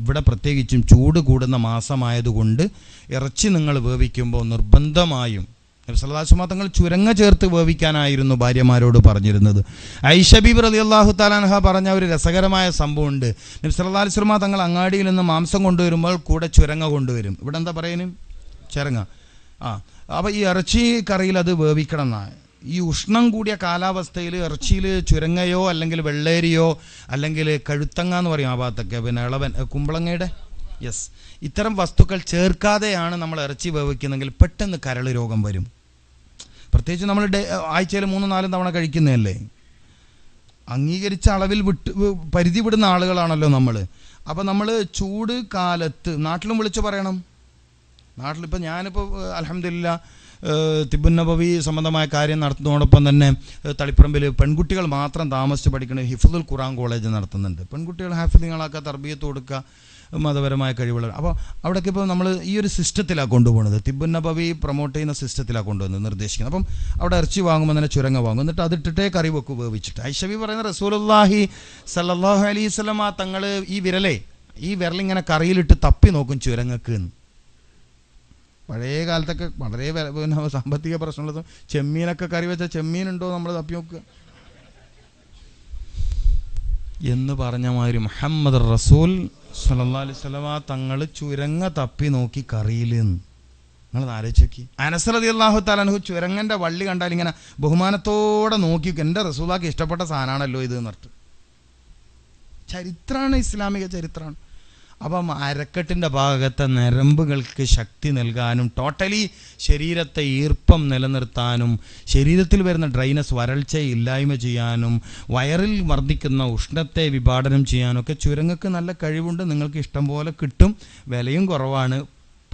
ഇവിടെ പ്രത്യേകിച്ചും ചൂട് കൂടുന്ന മാസമായതുകൊണ്ട് ഇറച്ചി നിങ്ങൾ വേവിക്കുമ്പോൾ നിർബന്ധമായും നബി സല്ലല്ലാഹു അലൈഹി വസല്ലം തങ്ങൾ ചുരങ്ങ ചേർത്ത് വേവിക്കാനായിരുന്നു ഭാര്യമാരോട് പറഞ്ഞിരുന്നത്. ഐഷ ബീബി റളിയല്ലാഹു തആല അൻഹ പറഞ്ഞ ഒരു രസകരമായ സംഭവമുണ്ട്. നബി സല്ലല്ലാഹു അലൈഹി വസല്ലം തങ്ങൾ അങ്ങാടിയിൽ നിന്ന് മാംസം കൊണ്ടുവരുമ്പോൾ കൂടെ ചുരങ്ങ കൊണ്ടുവരും. ഇവിടെ എന്താ പറയുന്നത്? ചുരങ്ങ. അപ്പോൾ ഈ ഇറച്ചി കറിയിൽ അത് വേവിക്കണം എന്നാണ്. ഈ ഉഷ്ണം കൂടിയ കാലാവസ്ഥയിൽ ഇറച്ചിയിൽ ചുരങ്ങയോ അല്ലെങ്കിൽ വെള്ളേരിയോ അല്ലെങ്കിൽ കഴുത്തങ്ങ എന്ന് പറയും ആ ഭാഗത്തൊക്കെ, പിന്നെ ഇളവൻ കുമ്പളങ്ങയുടെ ഇത്തരം വസ്തുക്കൾ ചേർക്കാതെയാണ് നമ്മൾ ഇറച്ചി വേവിക്കുന്നതെങ്കിൽ പെട്ടെന്ന് കരൾ രോഗം വരും. പ്രത്യേകിച്ച് നമ്മൾ ആഴ്ചയിൽ 3-4 തവണ കഴിക്കുന്നതല്ലേ. അംഗീകരിച്ച അളവിൽ പരിധി വിടുന്ന ആളുകളാണല്ലോ നമ്മൾ. അപ്പോൾ നമ്മൾ ചൂട് കാലത്ത് നാട്ടിലും വിളിച്ചു പറയണം. നാട്ടിലിപ്പോൾ ഞാനിപ്പോൾ അൽഹംദുലില്ലാ തിബ്ബുന്നബവി സംബന്ധമായ കാര്യം നടത്തുന്നതോടൊപ്പം തന്നെ തളിപ്പറമ്പിൽ പെൺകുട്ടികൾ മാത്രം താമസിച്ച് പഠിക്കുന്ന ഹിഫ്ദുൽ ഖുർആൻ കോളേജ് നടത്തുന്നുണ്ട്. പെൺകുട്ടികൾ ഹാഫിദുകളാക്കുക, തർബിയത്ത് കൊടുക്കുക, മതപരമായ കഴിവുകൾ. അപ്പോൾ അവിടേക്ക് ഇപ്പോൾ നമ്മൾ ഈ ഒരു സിസ്റ്റത്തിലാണ് കൊണ്ടുപോകുന്നത്. തിബ്ബുന്നബവി പ്രൊമോട്ട് ചെയ്യുന്ന സിസ്റ്റത്തിലാണ് കൊണ്ടുവന്നത്, നിർദ്ദേശിക്കുന്നത്. അപ്പം അവിടെ ഇറച്ചി വാങ്ങുമ്പോൾ തന്നെ ചുരങ്ങ വാങ്ങും, എന്നിട്ട് അതിട്ടിട്ടേ കറി വെക്കും വേവിച്ചിട്ട്. ഐഷബി പറയുന്ന റസൂലുള്ളാഹി സല്ലല്ലാഹു അലൈഹി വസല്ലം തങ്ങൾ ഈ വിരലിങ്ങനെ കറിയിലിട്ട് തപ്പി നോക്കും ചുരങ്ങക്ക് എന്ന്. പഴയ കാലത്തൊക്കെ വളരെ പിന്നെ സാമ്പത്തിക പ്രശ്നമുള്ളതും ചെമ്മീനൊക്കെ കറി വെച്ച ചെമ്മീനുണ്ടോ നമ്മൾ തപ്പി നോക്കുക എന്ന് പറഞ്ഞ മാതിരി മുഹമ്മദ് റസൂൽ സല്ലല്ലാഹു അലൈഹി വസല്ലം തങ്ങൾ ചുരങ്ങ തപ്പി നോക്കി കറിയിൽ. നിങ്ങൾ ആലോചിച്ച് നോക്കി. അനസ് റളിയല്ലാഹു തആല അൻഹു ചുരങ്ങൻ്റെ വള്ളി കണ്ടാൽ ഇങ്ങനെ ബഹുമാനത്തോടെ നോക്കി, എൻ്റെ റസൂലാക്ക് ഇഷ്ടപ്പെട്ട സാധനമാണല്ലോ ഇത് എന്ന് പറഞ്ഞിട്ട്. ചരിത്രമാണ്, ഇസ്ലാമിക ചരിത്രമാണ്. അപ്പം അരക്കെട്ടിൻ്റെ ഭാഗത്തെ നരമ്പുകൾക്ക് ശക്തി നൽകാനും ടോട്ടലി ശരീരത്തെ ഈർപ്പം നിലനിർത്താനും ശരീരത്തിൽ വരുന്ന ഡ്രൈനസ് വരൾച്ചയെ ഇല്ലായ്മ ചെയ്യാനും വയറിൽ വർദ്ധിക്കുന്ന ഉഷ്ണത്തെ വിഭാടനം ചെയ്യാനൊക്കെ ചുരങ്ങക്ക് നല്ല കഴിവുണ്ട്. നിങ്ങൾക്ക് ഇഷ്ടം പോലെ കിട്ടും, വിലയും കുറവാണ്.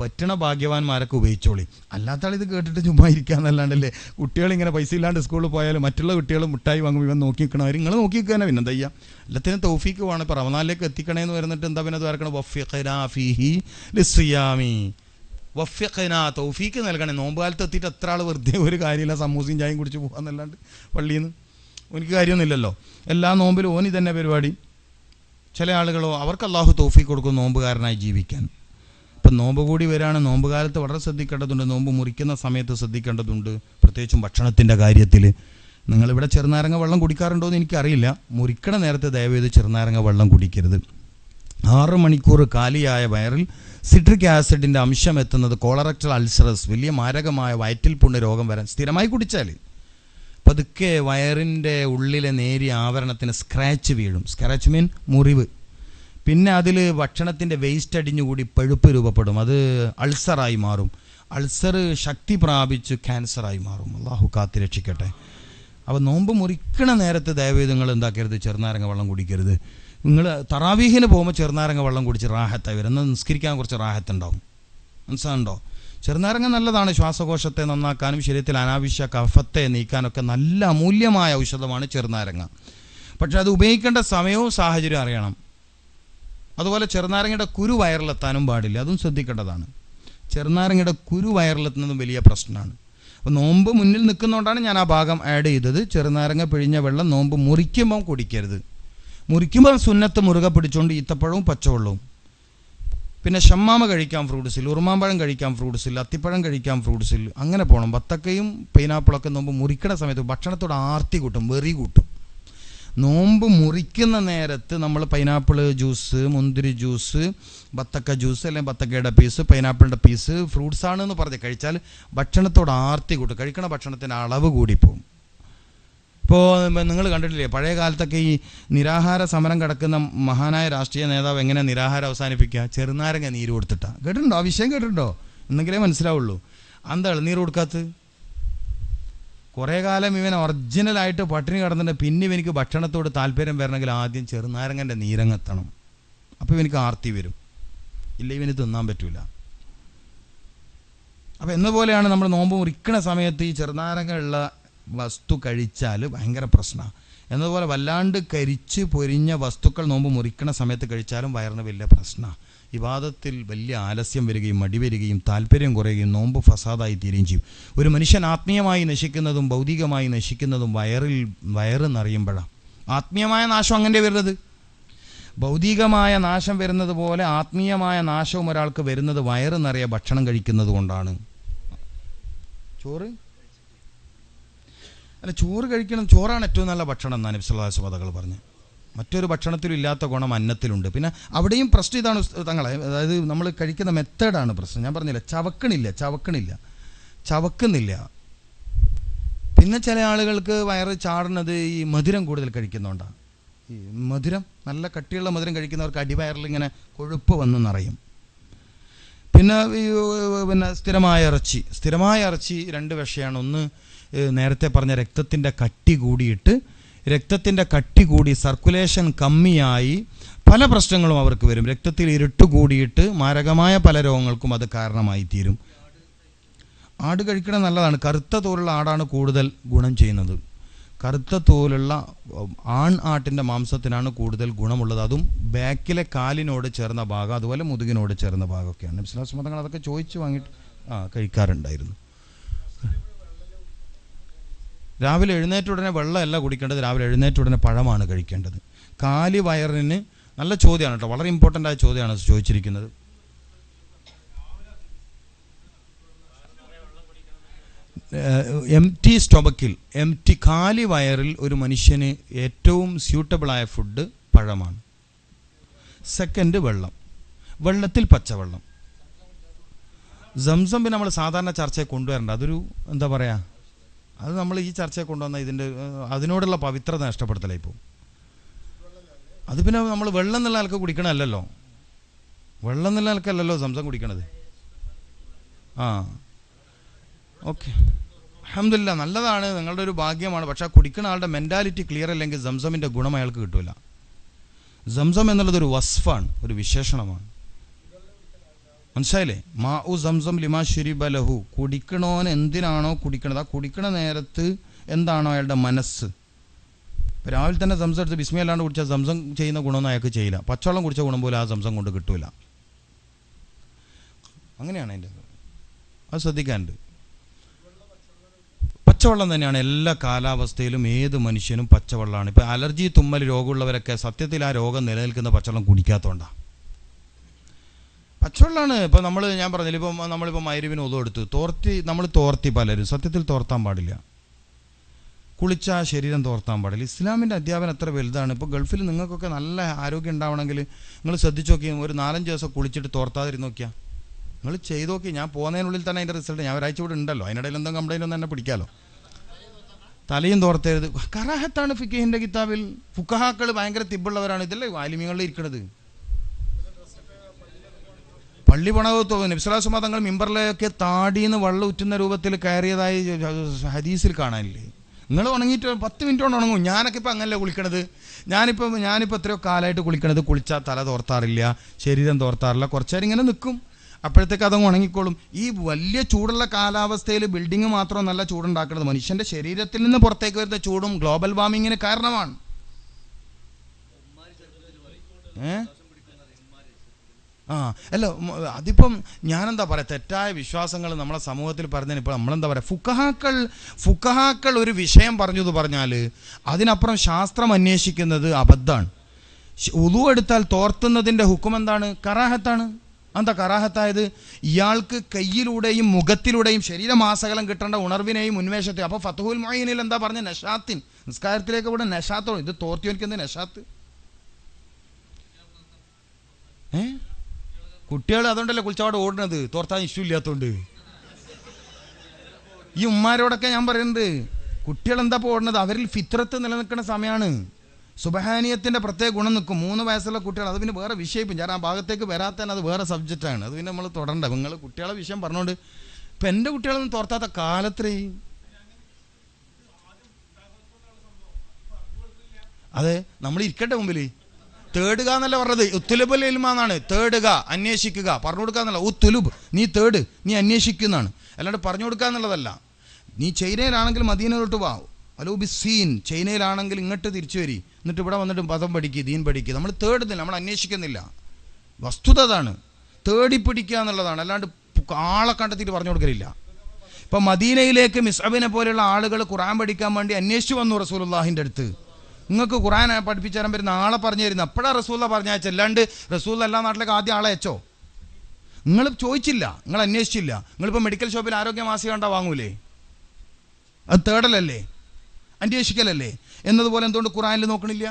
പറ്റണ ഭാഗ്യവാന്മാരൊക്കെ ഉപയോഗിച്ചോളി. അല്ലാത്ത ആൾ ഇത് കേട്ടിട്ട് ചുമ്മാ ഇരിക്കാന്നല്ലാണ്ടല്ലേ. കുട്ടികളിങ്ങനെ പൈസ ഇല്ലാണ്ട് സ്കൂളിൽ പോയാലും മറ്റുള്ള കുട്ടികൾ മിഠായി വാങ്ങും, ഇവൻ നോക്കി നിൽക്കണവർ നിങ്ങൾ നോക്കി നിൽക്കാനാ. പിന്നെ എന്താ ചെയ്യുക? എല്ലാത്തിനും തൗഫീക്ക് വേണം. ഇപ്പോൾ റമദാനിലേക്ക് എത്തിക്കണേന്ന് വരുന്നിട്ട് എന്താ പിന്നെ അത് വരക്കണം? വഫ്ഫിഖ്നാ ഫീഹി ലിസ്സിയാമി, വഫ്ഫിഖ്നാ തൗഫീക്ക് നൽകണേ. നോമ്പ് കാലത്ത് എത്തിയിട്ട് എത്ര ആൾ വെറുതെ ഒരു കാര്യമില്ല സമൂസയും ചായയും കുടിച്ച് പോകാന്നല്ലാണ്ട് പള്ളിയിൽ നിന്ന് എനിക്ക് കാര്യമൊന്നുമില്ലല്ലോ. എല്ലാ നോമ്പിലും ഓനി തന്നെ പരിപാടി. ചില ആളുകളോ അവർക്ക് അള്ളാഹു തൗഫീക്ക് കൊടുക്കും നോമ്പുകാരനായി ജീവിക്കാൻ. ഇപ്പം നോമ്പ് കൂടി വരികയാണ്. നോമ്പ് കാലത്ത് വളരെ ശ്രദ്ധിക്കേണ്ടതുണ്ട്. നോമ്പ് മുറിക്കുന്ന സമയത്ത് ശ്രദ്ധിക്കേണ്ടതുണ്ട്, പ്രത്യേകിച്ചും ഭക്ഷണത്തിൻ്റെ കാര്യത്തിൽ. നിങ്ങളിവിടെ ചെറുനാരങ്ങ വെള്ളം കുടിക്കാറുണ്ടോ എന്ന് എനിക്കറിയില്ല. മുറിക്കണ നേരത്തെ ദയവേത് ചെറുനാരങ്ങ വെള്ളം കുടിക്കരുത്. 6 മണിക്കൂർ കാലിയായ വയറിൽ സിട്രിക് ആസിഡിൻ്റെ അംശം എത്തുന്നത് കോളറക്ടൽ അൾസറസ്, വലിയ മാരകമായ വയറ്റിൽ പുണ്ണ് രോഗം വരാൻ സ്ഥിരമായി കുടിച്ചാൽ പതുക്കെ വയറിൻ്റെ ഉള്ളിലെ നേരിയ ആവരണത്തിന് സ്ക്രാച്ച് വീഴും. സ്ക്രാച്ച് മീൻ മുറിവ്. പിന്നെ അതിൽ ഭക്ഷണത്തിൻ്റെ വേസ്റ്റ് അടിഞ്ഞുകൂടി പഴുപ്പ് രൂപപ്പെടും. അത് അൾസറായി മാറും. അൾസർ ശക്തി പ്രാപിച്ച് ക്യാൻസറായി മാറും. അള്ളാഹു കാത്തി രക്ഷിക്കട്ടെ. അപ്പോൾ നോമ്പ് മുറിക്കണ നേരത്തെ ദയവേത് നിങ്ങൾ എന്താക്കരുത്? ചെറുനാരങ്ങ വെള്ളം കുടിക്കരുത്. നിങ്ങൾ തറാവീഹിന് പോകുമ്പോൾ ചെറുനാരങ്ങ വെള്ളം കുടിച്ച് റാഹത്തായി വരും. എന്നാൽ നിസ്കരിക്കാൻ കുറച്ച് റാഹത്തുണ്ടാവും. മനസ്സിലാകുന്നുണ്ടോ? ചെറുനാരങ്ങ നല്ലതാണ്. ശ്വാസകോശത്തെ നന്നാക്കാനും ശരീരത്തിൽ അനാവശ്യ കഫത്തെ നീക്കാനൊക്കെ നല്ല അമൂല്യമായ ഔഷധമാണ് ചെറുനാരങ്ങ. പക്ഷെ അത് ഉപയോഗിക്കേണ്ട സമയവും സാഹചര്യവും അറിയണം. അതുപോലെ ചെറുനാരങ്ങയുടെ കുരു വയറിലെത്താനും പാടില്ല, അതും ശ്രദ്ധിക്കേണ്ടതാണ്. ചെറുനാരങ്ങയുടെ കുരു വയറിലെത്തുന്നതും വലിയ പ്രശ്നമാണ്. അപ്പോൾ നോമ്പ് മുന്നിൽ നിൽക്കുന്നതുകൊണ്ടാണ് ഞാൻ ആ ഭാഗം ആഡ് ചെയ്തത്. ചെറുനാരങ്ങ പിഴിഞ്ഞ വെള്ളം നോമ്പ് മുറിക്കുമ്പം കുടിക്കരുത്. മുറിക്കുമ്പോൾ സുന്നത്ത് മുറുകെ പിടിച്ചുകൊണ്ട് ഈത്തപ്പഴവും പച്ചവെള്ളവും. പിന്നെ ഷമ്മാമ കഴിക്കാം ഫ്രൂട്ട്സിൽ, ഉറുമാമ്പഴം കഴിക്കാം ഫ്രൂട്ട്സിൽ, അത്തിപ്പഴം കഴിക്കാം ഫ്രൂട്ട്സിൽ, അങ്ങനെ പോകണം. ബത്തക്കയും പൈനാപ്പിളൊക്കെ നോമ്പ് മുറിക്കണ സമയത്ത് ഭക്ഷണത്തോട് ആർത്തി കൂട്ടും, വെറി കൂട്ടും. നോമ്പ് മുറിക്കുന്ന നേരത്ത് നമ്മൾ പൈനാപ്പിൾ ജ്യൂസ്, മുന്തിരി ജ്യൂസ്, ബത്തക്ക ജ്യൂസ് അല്ലെങ്കിൽ ബത്തക്കയുടെ പീസ്, പൈനാപ്പിളിൻ്റെ പീസ് ഫ്രൂട്ട്സ് ആണെന്ന് പറഞ്ഞ് കഴിച്ചാൽ ഭക്ഷണത്തോട് ആർത്തി കൂട്ടും. കഴിക്കണ ഭക്ഷണത്തിൻ്റെ അളവ് കൂടിപ്പോവും. ഇപ്പോൾ നിങ്ങൾ കണ്ടിട്ടില്ലേ പഴയ കാലത്തൊക്കെ ഈ നിരാഹാര സമരം കിടക്കുന്ന മഹാനായ രാഷ്ട്രീയ നേതാവ് എങ്ങനെ നിരാഹാരം അവസാനിപ്പിക്കുക? ചെറുനാരങ്ങ നീര് കൊടുത്തിട്ടാണ്. കേട്ടിട്ടുണ്ടോ? ആ വിഷയം കേട്ടിട്ടുണ്ടോ? എന്നെങ്കിലേ മനസ്സിലാവുള്ളൂ. എന്താ നീര് കൊടുക്കാത്തത്? കുറേ കാലം ഇവൻ ഒറിജിനലായിട്ട് പട്ടിണി കിടന്നിട്ട് പിന്നെ ഇവനിക്ക് ഭക്ഷണത്തോട് താല്പര്യം വരണമെങ്കിൽ ആദ്യം ചെറുനാരങ്ങൻ്റെ നീരങ്ങെത്തണം. അപ്പോൾ ഇവനിക്ക് ആർത്തി വരും, ഇല്ല ഇവന് തിന്നാൻ പറ്റില്ല. അപ്പോൾ എന്ന പോലെയാണ് നമ്മൾ നോമ്പ് മുറിക്കണ സമയത്ത് ഈ ചെറുനാരങ്ങ ഉള്ള വസ്തു കഴിച്ചാൽ ഭയങ്കര പ്രശ്നമാണ്. എന്നതുപോലെ വല്ലാണ്ട് കരിച്ച് പൊരിഞ്ഞ വസ്തുക്കൾ നോമ്പ് മുറിക്കണ സമയത്ത് കഴിച്ചാലും വയറിന് വലിയ പ്രശ്നമാണ്. ഇബാദത്തിൽ വലിയ ആലസ്യം വരികയും മടി വരികയും താല്പര്യം കുറയുകയും നോമ്പ് ഫസാദായി തീരുകയും ചെയ്യും. ഒരു മനുഷ്യൻ ആത്മീയമായി നശിക്കുന്നതും ഭൗതികമായി നശിക്കുന്നതും വയറ് നിറയുമ്പോഴാണ്. ആത്മീയമായ നാശം അങ്ങനെ വരുന്നത്. ഭൗതികമായ നാശം വരുന്നത് പോലെ ആത്മീയമായ നാശവും ഒരാൾക്ക് വരുന്നത് വയറ് നിറയെ ഭക്ഷണം കഴിക്കുന്നത് കൊണ്ടാണ്. ചോറ് കഴിക്കണം. ചോറാണ് ഏറ്റവും നല്ല ഭക്ഷണം എന്നാണ് നബി സല്ലല്ലാഹു അലൈഹി വസല്ലം പറഞ്ഞു. മറ്റൊരു ഭക്ഷണത്തിലും ഇല്ലാത്ത ഗുണം അന്നത്തിലുണ്ട്. പിന്നെ അവിടെയും പ്രശ്നം ഇതാണ് തങ്ങളെ, അതായത് നമ്മൾ കഴിക്കുന്ന മെത്തേഡാണ് പ്രശ്നം. ഞാൻ പറഞ്ഞില്ല, ചവക്കുന്നില്ല. പിന്നെ ചില ആളുകൾക്ക് വയറ് ചാടുന്നത് ഈ മധുരം കൂടുതൽ കഴിക്കുന്നതുകൊണ്ടാണ്. ഈ മധുരം, നല്ല കട്ടിയുള്ള മധുരം കഴിക്കുന്നവർക്ക് അടിവയറിൽ ഇങ്ങനെ കൊഴുപ്പ് വന്ന് നിറയും. പിന്നെ സ്ഥിരമായ ഇറച്ചി രണ്ട് വിഷയമാണ്. ഒന്ന് നേരത്തെ പറഞ്ഞ രക്തത്തിൻ്റെ കട്ടി കൂടി സർക്കുലേഷൻ കമ്മിയായി പല പ്രശ്നങ്ങളും അവർക്ക് വരും. രക്തത്തിൽ ഇരുട്ട് കൂടിയിട്ട് മാരകമായ പല രോഗങ്ങൾക്കും അത് കാരണമായി തീരും. ആട് കഴിക്കണം നല്ലതാണ്. കറുത്ത തോലുള്ള ആടാണ് കൂടുതൽ ഗുണം ചെയ്യുന്നത്. കറുത്ത തോലുള്ള ആൺ ആട്ടിൻ്റെ മാംസത്തിനാണ് കൂടുതൽ ഗുണമുള്ളത്. അതും ബാക്കിലെ കാലിനോട് ചേർന്ന ഭാഗം, അതുപോലെ മുതുകിനോട് ചേർന്ന ഭാഗമൊക്കെയാണ്. നബി സല്ലല്ലാഹു അലൈഹി വസല്ലം അതൊക്കെ ചോദിച്ച് വാങ്ങിയിട്ട് കഴിക്കാറുണ്ടായിരുന്നു. രാവിലെ എഴുന്നേറ്റ ഉടനെ വെള്ളമല്ല കുടിക്കേണ്ടത്, രാവിലെ എഴുന്നേറ്റ ഉടനെ പഴമാണ് കഴിക്കേണ്ടത്. കാലി വയറിന് നല്ല ചോദ്യമാണ് കേട്ടോ, വളരെ ഇമ്പോർട്ടൻ്റ് ആയ ചോദ്യമാണ് ചോദിച്ചിരിക്കുന്നത്. കാലി വയറിൽ ഒരു മനുഷ്യന് ഏറ്റവും സ്യൂട്ടബിളായ ഫുഡ് പഴമാണ്. സെക്കൻഡ് വെള്ളത്തിൽ പച്ചവെള്ളം. സംസം പിന്നെ നമ്മൾ സാധാരണ ചർച്ചയെ കൊണ്ടുവരണ്ട, അതൊരു എന്താ പറയുക, അത് നമ്മൾ ഈ ചർച്ചയെ കൊണ്ടുവന്ന അതിനോടുള്ള പവിത്രത നഷ്ടപ്പെടുത്തലായി പോകും. അത് പിന്നെ നമ്മൾ വെള്ളം എന്നുള്ള ആൾക്ക് കുടിക്കണമല്ലോ, സംസം കുടിക്കണത്. ഓക്കെ, അൽഹംദുലില്ലാ, നല്ലതാണ്, നിങ്ങളുടെ ഒരു ഭാഗ്യമാണ്. പക്ഷെ കുടിക്കുന്ന ആളുടെ മെൻറ്റാലിറ്റി ക്ലിയർ അല്ലെങ്കിൽ സംസമിൻ്റെ ഗുണം അയാൾക്ക് കിട്ടില്ല. സംസം എന്നുള്ളതൊരു വസ്ഫാണ്, ഒരു വിശേഷണമാണ്. മനസ്സിലായില്ലേ? മാഉ സംസം ലിമാ ശുരിബ ലഹു, കുടിക്കണോന് എന്തിനാണോ കുടിക്കണത്, ആ കുടിക്കണ നേരത്ത് എന്താണോ അയാളുടെ മനസ്സ്. ഇപ്പോൾ രാവിലെ തന്നെ സംസം എടുത്ത് ബിസ്മില്ലാ അല്ലാണ്ട് കുടിച്ചാൽ സംസം ചെയ്യുന്ന ഗുണമൊന്നും അയാൾക്ക് ചെയ്യില്ല. പച്ചവെള്ളം കുടിച്ച ഗുണം പോലും ആ സംസം കൊണ്ട് കിട്ടൂല. അങ്ങനെയാണ് അതിൻ്റെ, അത് ശ്രദ്ധിക്കാനുണ്ട്. പച്ചവെള്ളം തന്നെയാണ് എല്ലാ കാലാവസ്ഥയിലും ഏത് മനുഷ്യനും പച്ചവെള്ളമാണ്. ഇപ്പോൾ അലർജി തുമ്മൽ രോഗമുള്ളവരൊക്കെ സത്യത്തിൽ ആ രോഗം നിലനിൽക്കുന്ന പച്ചവെള്ളം കുടിക്കാത്തതുകൊണ്ടാണ്. പച്ചവെള്ളമാണ്. ഇപ്പോൾ ഞാൻ പറഞ്ഞില്ല, നമ്മളിപ്പോൾ മഗ്‌രിബിന് ഒളു എടുത്ത് തോർത്തി പലരും സത്യത്തിൽ തോർത്താൻ പാടില്ല. കുളിച്ച ശരീരം തോർത്താൻ പാടില്ല. ഇസ്ലാമിൻ്റെ അധ്യാപനം എത്ര വലുതാണ്. ഇപ്പോൾ ഗൾഫിൽ നിങ്ങൾക്കൊക്കെ നല്ല ആരോഗ്യം ഉണ്ടാവണമെങ്കിൽ നിങ്ങൾ ശ്രദ്ധിച്ച് നോക്കി, ഒരു 4-5 ദിവസം കുളിച്ചിട്ട് തോർത്താതിരുന്ന് നോക്കിയാൽ നിങ്ങൾ ചെയ്ത് നോക്കി. ഞാൻ പോകുന്നതിനുള്ളിൽ തന്നെ അതിൻ്റെ റിസൾട്ട്, ഞാൻ ഒരാഴ്ച കൂടെ ഉണ്ടല്ലോ, അതിനിടയിൽ എന്തെങ്കിലും കംപ്ലൈൻറ്റ് ഒന്നും എന്നെ പിടിക്കാമല്ലോ. തലയും തോർത്തരുത്, കറാഹത്താണ് ഫിഖിൻ്റെ കിതാബിൽ. ഫുഖഹാക്കൾ ഭയങ്കര തിബുള്ളവരാണ്. ഇതല്ലേ ആലിമീങ്ങളിൽ ഇരിക്കണത്. പള്ളി പണകത്തോ നബി സല്ലല്ലാഹു അലൈഹി വസല്ലം തങ്ങൾ മിമ്പറിലേക്ക് താടിന്ന് വെള്ളം ഉറ്റുന്ന രൂപത്തിൽ കയറിയതായി ഹദീസിൽ കാണാനില്ലേ? നിങ്ങൾ ഉണങ്ങിയിട്ട് 10 മിനിറ്റ് കൊണ്ട് ഉണങ്ങും. ഞാനൊക്കെ ഇപ്പം അങ്ങനല്ലേ കുളിക്കണത്. ഞാനിപ്പോൾ എത്രയോ കാലമായിട്ട് കുളിക്കണത്. കുളിച്ചാൽ തല തോർത്താറില്ല, ശരീരം തോർത്താറില്ല, കുറച്ചേരം ഇങ്ങനെ നിൽക്കും, അപ്പോഴത്തേക്ക് അതങ്ങ് ഉണങ്ങിക്കോളും. ഈ വലിയ ചൂടുള്ള കാലാവസ്ഥയിൽ ബിൽഡിങ് മാത്രം നല്ല ചൂടുണ്ടാക്കുന്നത് മനുഷ്യൻ്റെ ശരീരത്തിൽ നിന്ന് പുറത്തേക്ക് വരുന്ന ചൂടും ഗ്ലോബൽ വാർമിങ്ങിന് കാരണമാണ്. അല്ല, അതിപ്പം ഞാനെന്താ പറയുക, തെറ്റായ വിശ്വാസങ്ങൾ നമ്മളെ സമൂഹത്തിൽ പറഞ്ഞതിന് ഇപ്പോൾ നമ്മളെന്താ പറയുക, ഫുഖഹാക്കൾ ഒരു വിഷയം പറഞ്ഞാൽ അതിനപ്പുറം ശാസ്ത്രം അന്വേഷിക്കുന്നത് അബദ്ധമാണ്. ഉളു എടുത്താൽ തോർത്തുന്നതിൻ്റെ ഹുക്കം എന്താണ്? കറാഹത്താണ്. എന്താ കറാഹത്തായത്? ഇയാൾക്ക് കയ്യിലൂടെയും മുഖത്തിലൂടെയും ശരീരമാസകലം കിട്ടേണ്ട ഉണർവിനെയും ഉന്മേഷത്തെയും. അപ്പോൾ ഫത്ഹുൽ മുഈനിൽ എന്താ പറഞ്ഞ? നഷാത്തിൻ, നിസ്കാരത്തിലേക്ക് ഇവിടെ നഷാത്തോ. ഇത് തോർത്തിയോനിക്കെന്ത് നഷാത്ത്? കുട്ടികൾ അതുകൊണ്ടല്ലേ കുളിച്ചപാട് ഓടുന്നത്, തോർത്താൻ ഇഷ്ടമില്ലാത്തതുകൊണ്ട്. ഈ ഉമ്മാരോടൊക്കെ ഞാൻ പറയുന്നത്, കുട്ടികൾ എന്താ ഇപ്പോൾ ഓടുന്നത്? അവരിൽ ഫിത്രത്ത് നിലനിൽക്കുന്ന സമയമാണ്. സുബ്ഹാനിയത്തിൻ്റെ പ്രത്യേക ഗുണം നിൽക്കും. 3 വയസ്സുള്ള കുട്ടികൾ, അത് പിന്നെ വേറെ വിഷയം. ഞാൻ ആ ഭാഗത്തേക്ക് വരാത്തന്നെ, അത് വേറെ സബ്ജക്റ്റാണ്. അത് പിന്നെ നമ്മൾ തുടരണ്ട. നിങ്ങൾ കുട്ടികളെ വിഷയം പറഞ്ഞുകൊണ്ട്, ഇപ്പം എൻ്റെ കുട്ടികളൊന്നും തോർത്താത്ത കാലത്രേ. അതെ, നമ്മൾ ഇരിക്കട്ടെ മുമ്പിൽ. തേടുക എന്നല്ല പറഞ്ഞത്, ഉത്തുലുബുൽ ഇൽമ എന്നാണ്. തേടുക, അന്വേഷിക്കുക, പറഞ്ഞു കൊടുക്കുക എന്നല്ല. ഉത്തുലുബ്, നീ തേട്, നീ അന്വേഷിക്കുന്നതാണ്, അല്ലാണ്ട് പറഞ്ഞു കൊടുക്കുക എന്നുള്ളതല്ല. നീ ചൈനയിലാണെങ്കിൽ മദീനയിലോട്ട് വാ, അലൂബിസീൻ. ചൈനയിലാണെങ്കിൽ ഇങ്ങോട്ട് തിരിച്ചു വരി, എന്നിട്ട് ഇവിടെ വന്നിട്ട് പദം പഠിക്കുക, ദീൻ പഠിക്കുക. നമ്മൾ തേടുന്നില്ല, നമ്മൾ അന്വേഷിക്കുന്നില്ല. വസ്തുത അതാണ്, തേടിപ്പിടിക്കുക എന്നുള്ളതാണ്, അല്ലാണ്ട് ആളെ കണ്ടെത്തിയിട്ട് പറഞ്ഞു കൊടുക്കലില്ല. ഇപ്പം മദീനയിലേക്ക് മിസ്അബിനെ പോലെയുള്ള ആളുകൾ ഖുർആൻ പഠിക്കാൻ വേണ്ടി അന്വേഷിച്ചു വന്നു റസൂലുള്ളാഹിൻ്റെ അടുത്ത്. നിങ്ങൾക്ക് ഖുർആൻ പഠിപ്പിച്ചു തരാൻ പറ്റുന്ന ആളെ പറഞ്ഞു തരുന്നത് അപ്പോഴാണ് റസൂല പറഞ്ഞയച്ച. അല്ലാണ്ട് റസൂല എല്ലാ നാട്ടിലേക്ക് ആദ്യം ആളെ അയച്ചോ? നിങ്ങൾ ചോദിച്ചില്ല, നിങ്ങൾ അന്വേഷിച്ചില്ല. നിങ്ങളിപ്പോൾ മെഡിക്കൽ ഷോപ്പിൽ ആരോഗ്യ മാസിക കണ്ടാൽ വാങ്ങൂലേ? അത് തേടലല്ലേ, അന്വേഷിക്കലല്ലേ? എന്നതുപോലെ എന്തുകൊണ്ട് ഖുർആനിൽ നോക്കണില്ല?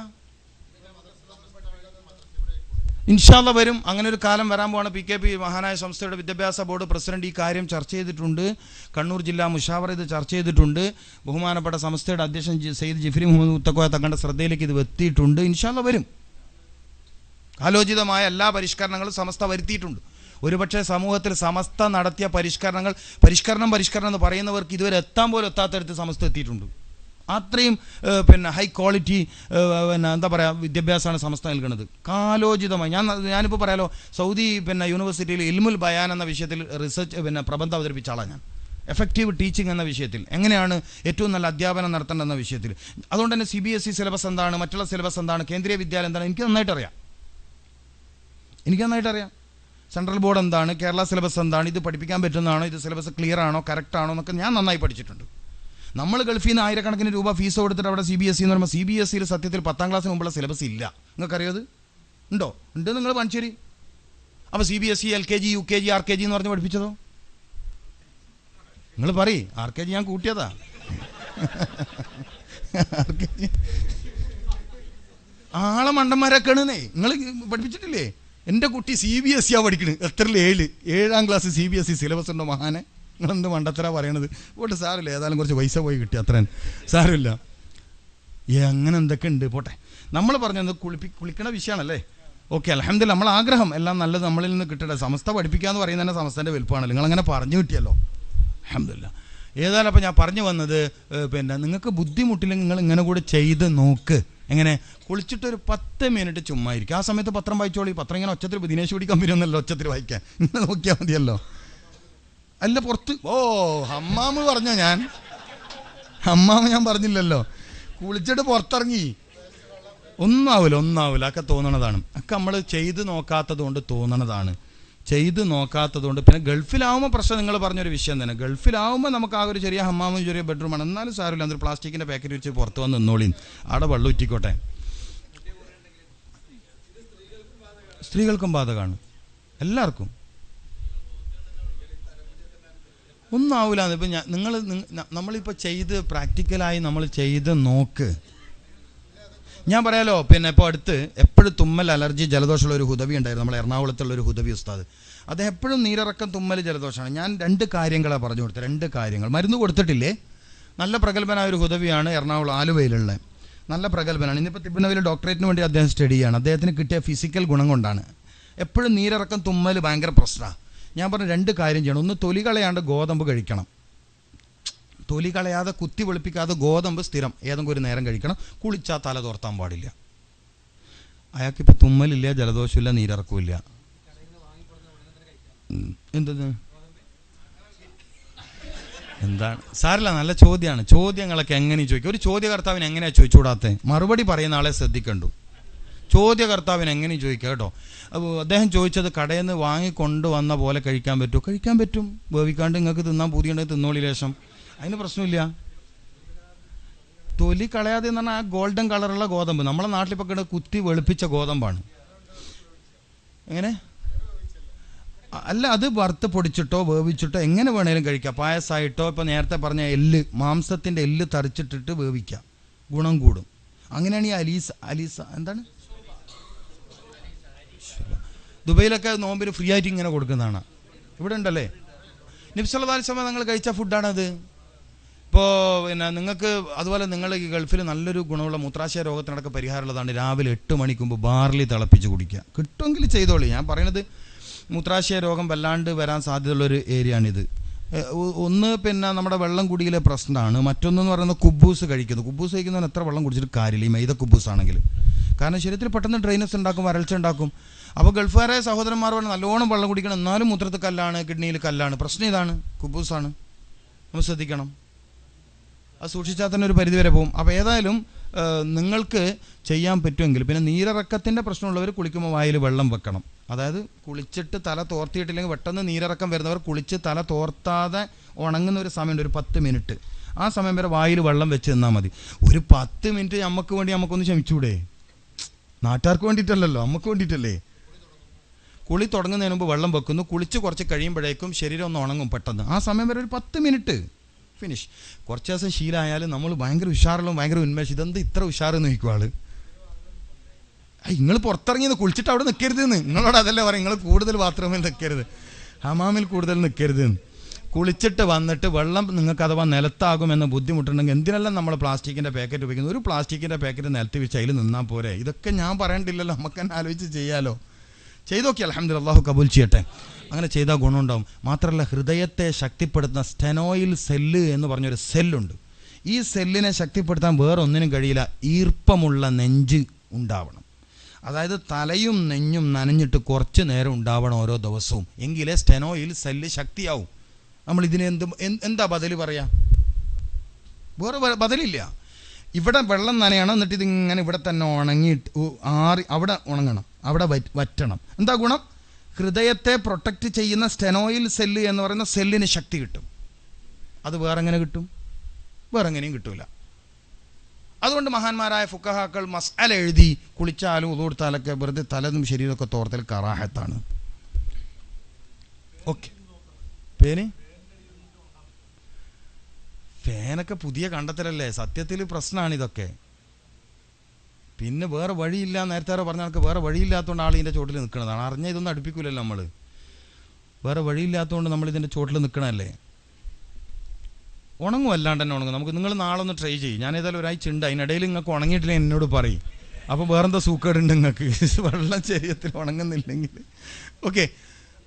ഇൻഷാ അല്ലാഹ് വരും. അങ്ങനെ ഒരു കാലം വരാൻ പോവാണ്. PKP മഹാനായ സംസ്ഥയുടെ വിദ്യാഭ്യാസ ബോർഡ് പ്രസിഡന്റ് ഈ കാര്യം ചർച്ച ചെയ്തിട്ടുണ്ട്. കണ്ണൂർ ജില്ലാ മുഷാവറ ഇത് ചർച്ച ചെയ്തിട്ടുണ്ട്. ബഹുമാനപ്പെട്ട സംസ്ഥയുടെ അധ്യക്ഷൻ സയ്യിദ് ജിഫ്രി മുഹമ്മദ് മുത്തക്കോയ തങ്ങളുടെ ശ്രദ്ധയിലേക്ക് ഇത് എത്തിയിട്ടുണ്ട്. ഇൻഷാ അല്ലാഹ് വരും. കാലോചിതമായ എല്ലാ പരിഷ്കരണങ്ങളും സമസ്ത വരുത്തിയിട്ടുണ്ട്. ഒരുപക്ഷെ സമൂഹത്തിൽ സമസ്ത നടത്തിയ പരിഷ്കരണം എന്ന് പറയുന്നവർക്ക് ഇതുവരെ എത്താൻ പോലും എത്താത്തടുത്ത് സമസ്ത എത്തിയിട്ടുണ്ട്. അത്രയും ഹൈ ക്വാളിറ്റി എന്താ പറയുക വിദ്യാഭ്യാസമാണ് സമസ്ത നൽകുന്നത് കാലോചിതമായി. ഞാനിപ്പോൾ പറയാലോ, സൗദി യൂണിവേഴ്സിറ്റിയിൽ ഇൽമുൽ ബയാൻ എന്ന വിഷയത്തിൽ റിസർച്ച് പ്രബന്ധം അവതരിപ്പിച്ച ആളാണ് ഞാൻ. എഫക്റ്റീവ് ടീച്ചിങ് എന്ന വിഷയത്തിൽ എങ്ങനെയാണ് ഏറ്റവും നല്ല അധ്യാപനം നടത്തേണ്ടതെന്ന വിഷയത്തിൽ. അതുകൊണ്ട് തന്നെ CBSE സിലബസ് എന്താണ്, മറ്റുള്ള സിലബസ് എന്താണ്, കേന്ദ്രീയ വിദ്യാലയം എന്താണ്, എനിക്ക് നന്നായിട്ട് അറിയാം. സെൻട്രൽ ബോർഡ് എന്താണ്, കേരള സിലബസ് എന്താണ്, ഇത് പഠിപ്പിക്കാൻ പറ്റുന്നതാണോ, ഇത് സിലബസ് ക്ലിയർ ആണോ, കറക്റ്റ് ആണോ എന്നൊക്കെ ഞാൻ നന്നായി പഠിച്ചിട്ടുണ്ട്. നമ്മൾ ഗൾഫിൽ നിന്ന് ആയിരക്കണക്കിന് രൂപ ഫീസ് കൊടുത്തിട്ട് അവിടെ CBSE എന്ന് പറയുമ്പോൾ CBSEയിൽ സത്യത്തിൽ 10ാം ക്ലാസ്സിന് മുമ്പുള്ള സിലബസ് ഇല്ല. നിങ്ങൾക്കറിയത് ഉണ്ടോ? ഉണ്ട്. നിങ്ങൾ പണിച്ചേരി. അപ്പോൾ CBSE LKG UKG RKG എന്ന് പറഞ്ഞ് പഠിപ്പിച്ചതോ? നിങ്ങൾ പറയും. RKG ഞാൻ കൂട്ടിയതാ. ആളെ മണ്ടന്മാരൊക്കെയാണെന്നേ. നിങ്ങൾ പഠിപ്പിച്ചിട്ടില്ലേ? എൻ്റെ കുട്ടി CBSE പഠിക്കണ്. എത്രയിൽ 7ാം ക്ലാസ് CBSE സിലബസ് ഉണ്ടോ മഹാനെ? നിങ്ങളെന്ത് മണ്ടത്തരാ പറയണത്? പോട്ടെ, സാരമില്ല, ഏതായാലും കുറച്ച് പൈസ പോയി കിട്ടി, അത്രയും സാരമില്ല. അങ്ങനെ എന്തൊക്കെ ഉണ്ട്, പോട്ടെ. നമ്മൾ പറഞ്ഞത് കുളിക്കണ വിഷയമാണല്ലേ. ഓക്കെ, അൽഹംദുലില്ലാഹ്. നമ്മൾ ആഗ്രഹം എല്ലാം നല്ലത് നമ്മളിൽ നിന്ന് കിട്ടട്ടെ. സമസ്ത പഠിപ്പിക്കാന്ന് പറയുന്നത് തന്നെ സമസ്തൻ്റെ വലുപ്പമാണല്ലോ. നിങ്ങളങ്ങനെ പറഞ്ഞു കിട്ടിയല്ലോ, അൽഹംദുലില്ലാഹ്. ഏതായാലും അപ്പോൾ ഞാൻ പറഞ്ഞു വന്നത്, നിങ്ങൾക്ക് ബുദ്ധിമുട്ടില്ലെങ്കിൽ നിങ്ങൾ ഇങ്ങനെ കൂടെ ചെയ്ത് നോക്ക്. എങ്ങനെ? കുളിച്ചിട്ടൊരു 10 മിനിറ്റ് ചുമ്മാ ഇരിക്കും. ആ സമയത്ത് പത്രം വായിച്ചോളി. പത്രം ഇങ്ങനെ ഒച്ചത്തിൽ ദിനേശ് പിടിക്കാൻ വരുമെന്നല്ലോ ഒച്ചത്തിൽ വായിക്കാൻ. ഇങ്ങനെ നോക്കിയാൽ മതിയല്ലോ. അല്ല, പുറത്ത് ഹമ്മാമ് പറഞ്ഞോ? ഹമ്മാമ് ഞാൻ പറഞ്ഞില്ലല്ലോ. കുളിച്ചിട്ട് പുറത്തിറങ്ങി ഒന്നാവില്ല ഒക്കെ തോന്നണതാണ്. ഒക്കെ നമ്മൾ ചെയ്ത് നോക്കാത്തത് കൊണ്ട് തോന്നണതാണ്. പിന്നെ ഗൾഫിലാവുമ്പോൾ പ്രശ്നം നിങ്ങൾ പറഞ്ഞൊരു വിഷയം തന്നെ. ഗൾഫിലാവുമ്പോൾ നമുക്ക് ആ ഒരു ചെറിയ ഹമ്മാമും ചെറിയ ബെഡ്റൂമാണ്. എന്നാലും സാരമില്ല, അതൊരു പ്ലാസ്റ്റിക്കിൻ്റെ പാക്കറ്റ് വെച്ച് പുറത്ത് വന്ന് നിന്നോളി, അവിടെ വെള്ളം ഉറ്റിക്കോട്ടെ. സ്ത്രീകൾക്കും ബാധകമാണ്, എല്ലാവർക്കും. ഒന്നും ആവില്ല. ഇപ്പം നമ്മളിപ്പോൾ പ്രാക്ടിക്കലായി നമ്മൾ ചെയ്ത് നോക്ക്. ഞാൻ പറയാലോ, ഇപ്പോൾ അടുത്ത് എപ്പോഴും തുമ്മൽ, അലർജി, ജലദോഷമുള്ള ഒരു ഹുദവി ഉണ്ടായിരുന്നു. നമ്മൾ എറണാകുളത്തുള്ള ഒരു ഹുദവി ഉസ്താദ്. അദ്ദേഹം എപ്പോഴും നീരിറക്കം, തുമ്മൽ, ജലദോഷമാണ്. ഞാൻ 2 കാര്യങ്ങളാണ് പറഞ്ഞു കൊടുത്തത്. 2 കാര്യങ്ങൾ. മരുന്ന് കൊടുത്തിട്ടില്ലേ. നല്ല പ്രഗത്ഭനായ ഒരു ഹുദവിയാണ്, എറണാകുളം ആലുവയിലുള്ള. നല്ല പ്രഗത്ഭനാണ്. ഇന്നിപ്പോൾ തിരുവനന്തപുരം ഡോക്ടറേറ്റിന് വേണ്ടി അദ്ദേഹം സ്റ്റഡി ചെയ്യാണ്. അദ്ദേഹത്തിന് കിട്ടിയ ഫിസിക്കൽ ഗുണം കൊണ്ടാണ്. എപ്പോഴും നീരിറക്കം, തുമ്മൽ ഭയങ്കര പ്രശ്നമാണ്. ഞാൻ പറഞ്ഞ 2 കാര്യം ചെയ്യണം. ഒന്ന്, തൊലി കളയാണ്ട് ഗോതമ്പ് കഴിക്കണം. തൊലി കളയാതെ കുത്തി വെളുപ്പിക്കാതെ ഗോതമ്പ് സ്ഥിരം ഏതെങ്കിലും ഒരു നേരം കഴിക്കണം. കുളിച്ചാൽ തല തോർത്താൻ പാടില്ല. അയാൾക്കിപ്പോൾ തുമ്മലില്ല, ജലദോഷമില്ല, നീരിറക്കമില്ല. എന്താണ് സാരല്ല, നല്ല ചോദ്യമാണ്. ചോദ്യങ്ങളൊക്കെ എങ്ങനെ ചോദിക്കും? ഒരു ചോദ്യകർത്താവിന് എങ്ങനെയാണ് ചോദിച്ചുകൂടാത്തത്? മറുപടി പറയുന്ന ആളെ ശ്രദ്ധിക്കണ്ടു. ചോദ്യകർത്താവിന് എങ്ങനെ ചോദിക്കുക കേട്ടോ. അപ്പോൾ അദ്ദേഹം ചോദിച്ചത് കടയിൽ നിന്ന് വാങ്ങിക്കൊണ്ടുവന്ന പോലെ കഴിക്കാൻ പറ്റുമോ? കഴിക്കാൻ പറ്റും. വേവിക്കാണ്ട് നിങ്ങൾക്ക് തിന്നാൻ പൂതിയുണ്ടെങ്കിൽ തിന്നോളി ലേശം, അതിന് പ്രശ്നമില്ല. തൊലി കളയാതെ എന്ന് പറഞ്ഞാൽ ആ ഗോൾഡൻ കളറുള്ള ഗോതമ്പ് നമ്മളെ നാട്ടിലിപ്പോൾ കിടന്ന് കുത്തി വെളുപ്പിച്ച ഗോതമ്പാണ്. എങ്ങനെ? അല്ല, അത് വറുത്ത് പൊടിച്ചിട്ടോ വേവിച്ചിട്ടോ എങ്ങനെ വേണേലും കഴിക്കാം. പായസമായിട്ടോ, ഇപ്പോൾ നേരത്തെ പറഞ്ഞ മാംസത്തിൻ്റെ എല്ല് തറിച്ചിട്ടിട്ട് വേവിക്കാം, ഗുണം കൂടും. അങ്ങനെയാണ് ഈ അലീസ എന്താണ് ദുബൈയിലൊക്കെ നോമ്പിന് ഫ്രീ ആയിട്ട് ഇങ്ങനെ കൊടുക്കുന്നതാണ്. ഇവിടെ ഉണ്ടല്ലേ. നബി സല്ലല്ലാഹു അലൈഹി വസല്ലം നിങ്ങൾ കഴിച്ച ഫുഡാണത്. ഇപ്പോൾ നിങ്ങൾക്ക് അതുപോലെ നിങ്ങൾ ഈ ഗൾഫിൽ നല്ലൊരു ഗുണമുള്ള മൂത്രാശയ രോഗത്തിനടക്കം പരിഹാരമുള്ളതാണ്. രാവിലെ 8 മണിക്ക് മുമ്പ് ബാർലി തിളപ്പിച്ച് കുടിക്കുക. കിട്ടുമെങ്കിൽ ചെയ്തോളി. ഞാൻ പറയുന്നത് മൂത്രാശയ രോഗം വല്ലാണ്ട് വരാൻ സാധ്യതയുള്ളൊരു ഏരിയയാണിത്. ഒന്ന് നമ്മുടെ വെള്ളം കുടിയിലെ പ്രശ്നമാണ്. മറ്റൊന്നെന്ന് പറയുന്നത് കുബൂസ് കഴിക്കുന്നവൻ എത്ര വെള്ളം കുടിച്ചിട്ട് കാര്യമില്ല, ഈ മൈദ കുബൂസ് ആണെങ്കിൽ. കാരണം ശരീരത്തിൽ പെട്ടെന്ന് ഡ്രൈനസ് ഉണ്ടാക്കും, വരൾച്ച ഉണ്ടാക്കും. അപ്പോൾ ഗൾഫുകാരായ സഹോദരന്മാർ പറഞ്ഞാൽ നല്ലോണം വെള്ളം കുടിക്കണം, എന്നാലും മൂത്രത്തിൽ കല്ലാണ്, കിഡ്നിയിൽ കല്ലാണ്. പ്രശ്നം ഇതാണ്, കുബൂസാണ്. നമ്മൾ ശ്രദ്ധിക്കണം. അത് സൂക്ഷിച്ചാൽ തന്നെ ഒരു പരിധി വരെ പോകും. അപ്പോൾ ഏതായാലും നിങ്ങൾക്ക് ചെയ്യാൻ പറ്റുമെങ്കിൽ. പിന്നെ നീരിറക്കത്തിൻ്റെ പ്രശ്നമുള്ളവർ കുളിക്കുമ്പോൾ വായിൽ വെള്ളം വെക്കണം. അതായത് കുളിച്ചിട്ട് തല തോർത്തിയിട്ടില്ലെങ്കിൽ പെട്ടെന്ന് നീരിറക്കം വരുന്നവർ കുളിച്ച് തല തോർത്താതെ ഉണങ്ങുന്ന ഒരു സമയമുണ്ട്, ഒരു 10 മിനിറ്റ്. ആ സമയം വരെ വായിൽ വെള്ളം വെച്ച് നിന്നാൽ മതി. ഒരു 10 മിനിറ്റ് നമുക്ക് വേണ്ടി നമുക്കൊന്ന് ക്ഷമിച്ചൂടെ? നാട്ടുകാർക്ക് വേണ്ടിയിട്ടല്ലല്ലോ, നമുക്ക് വേണ്ടിയിട്ടല്ലേ. കുളി തുടങ്ങുന്നതിന് മുമ്പ് വെള്ളം വെക്കുന്നു, കുളിച്ച് കുറച്ച് കഴിയുമ്പോഴേക്കും ശരീരം ഒന്ന് ഉണങ്ങും പെട്ടെന്ന്. ആ സമയം വരെ ഒരു 10 മിനിറ്റ് ഫിനിഷ്. കുറച്ച് ദിവസം ശീലമായാലും നമ്മൾ ഭയങ്കര ഉഷാറുള്ള ഭയങ്കര ഉന്മേഷം. ഇതെന്ത് ഇത്ര ഉഷാറെന്ന് നോക്കും ആള്. നിങ്ങൾ പുറത്തിറങ്ങിയെന്ന് കുളിച്ചിട്ട് അവിടെ നിൽക്കരുതെന്ന്. നിങ്ങളോട് അതല്ലേ പറയും, നിങ്ങൾ കൂടുതൽ ബാത്റൂമിൽ നിൽക്കരുത്, ഹമാമിൽ കൂടുതൽ നിൽക്കരുതെന്ന്. കുളിച്ചിട്ട് വന്നിട്ട് വെള്ളം നിങ്ങൾക്ക് അഥവാ നിലത്താകുമെന്ന് ബുദ്ധിമുട്ടുണ്ടെങ്കിൽ എന്തിനെല്ലാം നമ്മൾ പ്ലാസ്റ്റിക്കിൻ്റെ പാക്കറ്റ് ഉപയോഗിക്കുന്നത്? ഒരു പ്ലാസ്റ്റിക്കിൻ്റെ പാക്കറ്റ് നിലത്ത് വെച്ച് അതിൽ നിന്നാൽ പോരെ? ഇതൊക്കെ ഞാൻ പറയണ്ടില്ലല്ലോ, നമുക്ക് തന്നെ ആലോചിച്ച് ചെയ്യാലോ. ചെയ്തു നോക്കി, അൽഹംദുലില്ലാഹ്, അല്ലാഹു കബൂൽ ചെയ്യട്ടെ. അങ്ങനെ ചെയ്താൽ ഗുണമുണ്ടാവും. മാത്രമല്ല ഹൃദയത്തെ ശക്തിപ്പെടുത്തുന്ന സ്റ്റെനോയിൽ സെല്ല് എന്ന് പറഞ്ഞൊരു സെല്ലുണ്ട്. ഈ സെല്ലിനെ ശക്തിപ്പെടുത്താൻ വേറെ ഒന്നിനും കഴിയില്ല, ഈർപ്പമുള്ള നെഞ്ച് ഉണ്ടാവണം. അതായത് തലയും നെഞ്ഞും നനഞ്ഞിട്ട് കുറച്ച് നേരം ഉണ്ടാവണം ഓരോ ദിവസവും, എങ്കിലേ സ്റ്റെനോയിൽ സെല്ല് ശക്തിയാവും. നമ്മൾ ഇതിന് എന്താ ബദൽ പറയാ? വേറെ ബദലില്ല. ഇവിടെ വെള്ളം നനയണം, എന്നിട്ട് ഇതിങ്ങനെ ഇവിടെ തന്നെ ഉണങ്ങിയിട്ട് അവിടെ ഉണങ്ങണം, അവിടെ വറ്റണം. എന്താ ഗുണം? ഹൃദയത്തെ പ്രൊട്ടക്റ്റ് ചെയ്യുന്ന സ്റ്റെനോയിൽ സെല്ല് എന്ന് പറയുന്ന സെല്ലിന് ശക്തി കിട്ടും. അത് വേറെ എങ്ങനെ കിട്ടും? വേറെ എങ്ങനെയും കിട്ടൂല. അതുകൊണ്ട് മഹാന്മാരായ ഫുഖഹാക്കൾ മസ്അല എഴുതി കുളിച്ചാലും ഉളു കൊടുത്താലൊക്കെ വെറുതെ തലതും ശരീരമൊക്കെ തോർത്തൽ കറാഹത്താണ്. ഓക്കെ. ഫാനൊക്കെ പുതിയ കണ്ടെത്തലല്ലേ? സത്യത്തിൽ പ്രശ്നമാണ് ഇതൊക്കെ. പിന്നെ വേറെ വഴിയില്ല, നേരത്തെ പറഞ്ഞ ആൾക്ക് വേറെ വഴിയില്ലാത്തതുകൊണ്ട് ആൾ ഇതിൻ്റെ ചോട്ടിൽ നിൽക്കുന്നതാണ്. അറിഞ്ഞ ഇതൊന്നും അടുപ്പിക്കില്ലല്ലോ നമ്മൾ. വേറെ വഴിയില്ലാത്തതുകൊണ്ട് നമ്മൾ ഇതിൻ്റെ ചോട്ടിൽ നിൽക്കണമല്ലേ. ഉണങ്ങും, അല്ലാണ്ട് തന്നെ ഉണങ്ങും. നിങ്ങൾ നാളെ ഒന്ന് ട്രൈ ചെയ്യും. ഞാൻ ഏതായാലും ഒരാഴ്ച ഉണ്ട്, അതിനിടയിൽ നിങ്ങൾക്ക് ഉണങ്ങിയിട്ടില്ല എന്നോട് പറയും. അപ്പോൾ വേറെന്താ സൂക്കേടുണ്ട് നിങ്ങൾക്ക് വെള്ളം ശരീരത്തിൽ ഉണങ്ങുന്നില്ലെങ്കിൽ? ഓക്കെ.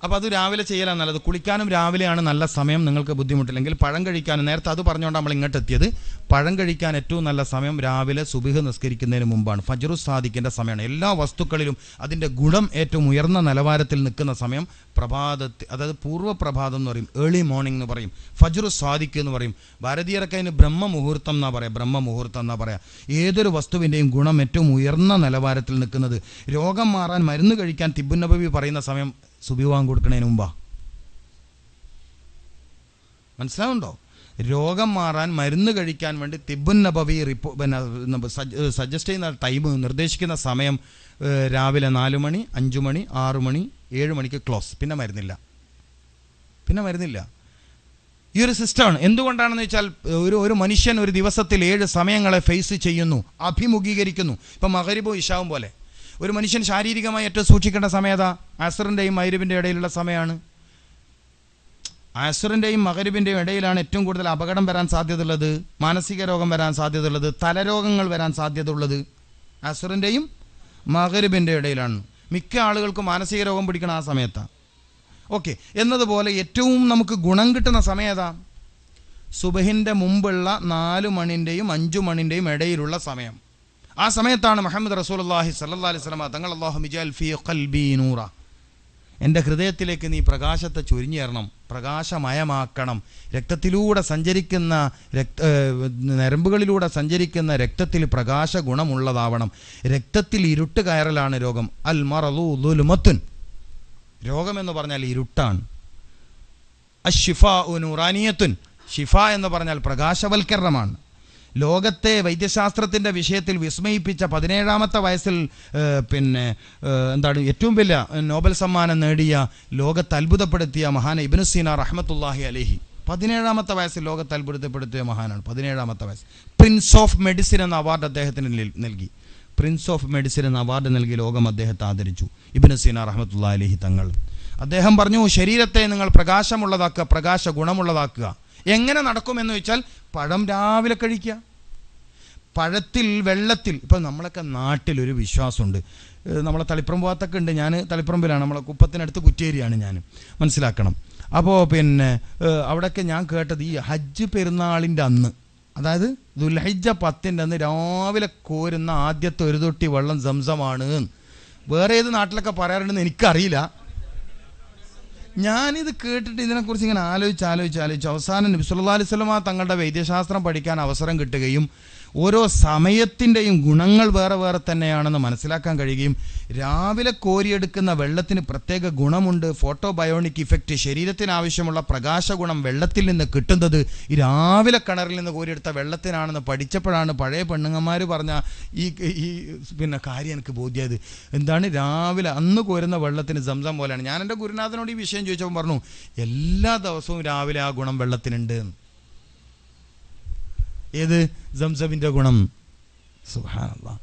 അപ്പോൾ അത് രാവിലെ ചെയ്യലാണ് നല്ലത്. കുളിക്കാനും രാവിലെയാണ് നല്ല സമയം. നിങ്ങൾക്ക് ബുദ്ധിമുട്ടില്ലെങ്കിൽ പഴം കഴിക്കാനും, നേരത്തെ അത് പറഞ്ഞുകൊണ്ട് നമ്മൾ ഇങ്ങോട്ട് എത്തിയത്. പഴം കഴിക്കാൻ ഏറ്റവും നല്ല സമയം രാവിലെ സുബ്ഹ് നിസ്കരിക്കുന്നതിന് മുമ്പാണ്. ഫജ്റു സാദിഖിൻ്റെ സമയമാണ്. എല്ലാ വസ്തുക്കളിലും അതിൻ്റെ ഗുണം ഏറ്റവും ഉയർന്ന നിലവാരത്തിൽ നിൽക്കുന്ന സമയം പ്രഭാതത്തിൽ, അതായത് പൂർവ്വപ്രഭാതം എന്ന് പറയും, ഏർലി മോർണിംഗ് എന്ന് പറയും, ഫജ്റു സാദിഖ് എന്ന് പറയും. ഭാരതീയരൊക്കെ അതിന് ബ്രഹ്മമുഹൂർത്തം എന്നാ പറയാം, ബ്രഹ്മമുഹൂർത്തം എന്നാ പറയാം. ഏതൊരു വസ്തുവിൻ്റെയും ഗുണം ഏറ്റവും ഉയർന്ന നിലവാരത്തിൽ നിൽക്കുന്നത്, രോഗം മാറാൻ മരുന്ന് കഴിക്കാൻ തിബ്ബുൻ നബവി പറയുന്ന സമയം സുബ്ഹ് ബാങ്ക് കൊടുക്കുന്നതിന് മുമ്പാ. മനസ്സിലാവുണ്ടോ? രോഗം മാറാൻ മരുന്ന് കഴിക്കാൻ വേണ്ടി തിബ്ബുൻ നബവി സജസ്റ്റ് ചെയ്യുന്ന ടൈം, നിർദ്ദേശിക്കുന്ന സമയം രാവിലെ 4 മണി, 5 മണി, 6 മണി, 7 മണിക്ക് ക്ലോസ്. പിന്നെ മരുന്നില്ല. ഈ ഒരു സിസ്റ്റമാണ്. എന്തുകൊണ്ടാണെന്ന് വെച്ചാൽ ഒരു മനുഷ്യൻ ഒരു ദിവസത്തിൽ 7 സമയങ്ങളെ ഫേസ് ചെയ്യുന്നു, അഭിമുഖീകരിക്കുന്നു. ഇപ്പം മഗ്രിബും ഇശാവും പോലെ ഒരു മനുഷ്യൻ ശാരീരികമായി ഏറ്റവും സൂക്ഷിക്കേണ്ട സമയത്താ അസ്റിൻ്റെയും മഗ്രിബിൻ്റെ ഇടയിലുള്ള സമയമാണ്. അസ്റിൻ്റെയും മഗ്രിബിൻ്റെയും ഇടയിലാണ് ഏറ്റവും കൂടുതൽ അപകടം വരാൻ സാധ്യതയുള്ളത്, മാനസിക രോഗം വരാൻ സാധ്യതയുള്ളത്, തലരോഗങ്ങൾ വരാൻ സാധ്യതയുള്ളത് അസ്റിൻ്റെയും മഗ്രിബിൻ്റെ ഇടയിലാണ്. മിക്ക ആളുകൾക്കും മാനസിക രോഗം പിടിക്കണം ആ സമയത്താണ്. ഓക്കെ. എന്നതുപോലെ ഏറ്റവും നമുക്ക് ഗുണം കിട്ടുന്ന സമയം ഏതാ? സുബഹിൻ്റെ മുമ്പുള്ള 4 മണിൻ്റെയും 5 മണിൻ്റെയും ഇടയിലുള്ള സമയം. ആ സമയത്താണ് മുഹമ്മദ് റസൂലുള്ളാഹി സ്വല്ലല്ലാഹി അലൈഹി വസല്ലം തങ്ങൾ അല്ലാഹുമ്മ ഇജ്അൽ ഫീ ഖൽബി നൂറ, എൻ്റെ ഹൃദയത്തിലേക്ക് നീ പ്രകാശത്തെ ചൊരിഞ്ഞേറണം, പ്രകാശമയമാക്കണം. രക്തത്തിലൂടെ സഞ്ചരിക്കുന്ന നരമ്പുകളിലൂടെ സഞ്ചരിക്കുന്ന രക്തത്തിൽ പ്രകാശ ഗുണമുള്ളതാവണം. രക്തത്തിൽ ഇരുട്ട് കയറലാണ് രോഗം. അൽ മറളു ദുൽമത്തുൻ, രോഗമെന്ന് പറഞ്ഞാൽ ഇരുട്ടാണ്. അശ്ശിഫാഉ നൂറാനിയത്തുൻ, ഷിഫ എന്ന് പറഞ്ഞാൽ പ്രകാശവൽക്കരണമാണ്. ലോകത്തെ വൈദ്യശാസ്ത്രത്തിൻ്റെ വിഷയത്തിൽ വിസ്മയിപ്പിച്ച 17ാമത്തെ വയസ്സിൽ ഏറ്റവും വലിയ നോബൽ സമ്മാനം നേടിയ, ലോകത്തെ അത്ഭുതപ്പെടുത്തിയ മഹാൻ ഇബ്നു സീന റഹ്മത്തുള്ളാഹി അലൈഹി 17ാമത്തെ വയസ്സിൽ ലോകത്തെ അത്ഭുതപ്പെടുത്തിയ മഹാനാണ്. 17ാമത്തെ വയസ്സ്. പ്രിൻസ് ഓഫ് മെഡിസിൻ എന്ന അവാർഡ് അദ്ദേഹത്തിന് നൽകി. പ്രിൻസ് ഓഫ് മെഡിസിൻ എന്ന അവാർഡ് നൽകി ലോകം അദ്ദേഹത്തെ ആദരിച്ചു. ഇബ്നു സീന റഹ്മത്തുള്ളാഹി അലൈഹി തങ്ങൾ. അദ്ദേഹം പറഞ്ഞു, ശരീരത്തെ നിങ്ങൾ പ്രകാശമുള്ളതാക്കുക, പ്രകാശ ഗുണമുള്ളതാക്കുക. എങ്ങനെ നടക്കുമെന്ന് വെച്ചാൽ പഴം രാവിലെ കഴിക്കുക. പഴത്തിൽ, വെള്ളത്തിൽ. ഇപ്പം നമ്മളൊക്കെ നാട്ടിലൊരു വിശ്വാസമുണ്ട്. നമ്മളെ തളിപ്പറമ്പ് ഭാഗത്തൊക്കെ ഉണ്ട്. ഞാൻ തളിപ്പറമ്പിലാണ്, നമ്മളെ കുപ്പത്തിനടുത്ത് കുറ്റേരിയാണ് ഞാൻ, മനസ്സിലാക്കണം. അപ്പോൾ അവിടെയൊക്കെ ഞാൻ കേട്ടത് ഈ ഹജ്ജ് പെരുന്നാളിൻ്റെ അന്ന്, അതായത് ദുൽഹിജ്ജ 10-ൻ്റെ അന്ന് രാവിലെ കോരുന്ന ആദ്യത്തെ ഒരു തൊട്ടി വെള്ളം സംസമാണ്. വേറെ ഏത് നാട്ടിലൊക്കെ പറയാറുണ്ടെന്ന് എനിക്കറിയില്ല. ഞാനിത് കേട്ടിട്ട് ഇതിനെക്കുറിച്ച് ഇങ്ങനെ ആലോചിച്ച് അവസാനം നബി സല്ലല്ലാഹു അലൈഹി വസല്ലം തങ്ങളുടെ വൈദ്യശാസ്ത്രം പഠിക്കാൻ അവസരം കിട്ടുകയും ഓരോ സമയത്തിൻ്റെയും ഗുണങ്ങൾ വേറെ വേറെ തന്നെയാണെന്ന് മനസ്സിലാക്കാൻ കഴിയുകയും രാവിലെ കോരിയെടുക്കുന്ന വെള്ളത്തിന് പ്രത്യേക ഗുണമുണ്ട്. ഫോട്ടോബയോണിക് ഇഫക്റ്റ്, ശരീരത്തിന് ആവശ്യമുള്ള പ്രകാശ ഗുണം വെള്ളത്തിൽ നിന്ന് കിട്ടുന്നത് ഈ രാവിലെ കിണറിൽ നിന്ന് കോരിയെടുത്ത വെള്ളത്തിനാണെന്ന് പഠിച്ചപ്പോഴാണ് പഴയ പെണ്ണുങ്ങന്മാർ പറഞ്ഞ ഈ കാര്യം എനിക്ക് ബോധ്യമായത്. എന്താണ്? രാവിലെ അന്ന് കോരുന്ന വെള്ളത്തിന് സംസം പോലെയാണ്. ഞാൻ എൻ്റെ ഗുരുനാഥനോട് ഈ വിഷയം ചോദിച്ചപ്പോൾ പറഞ്ഞു, എല്ലാ ദിവസവും രാവിലെ ആ ഗുണം വെള്ളത്തിനുണ്ട്. ഏത്? സംസമിൻ്റെ ഗുണം. സുബ്ഹാനല്ലാഹ്,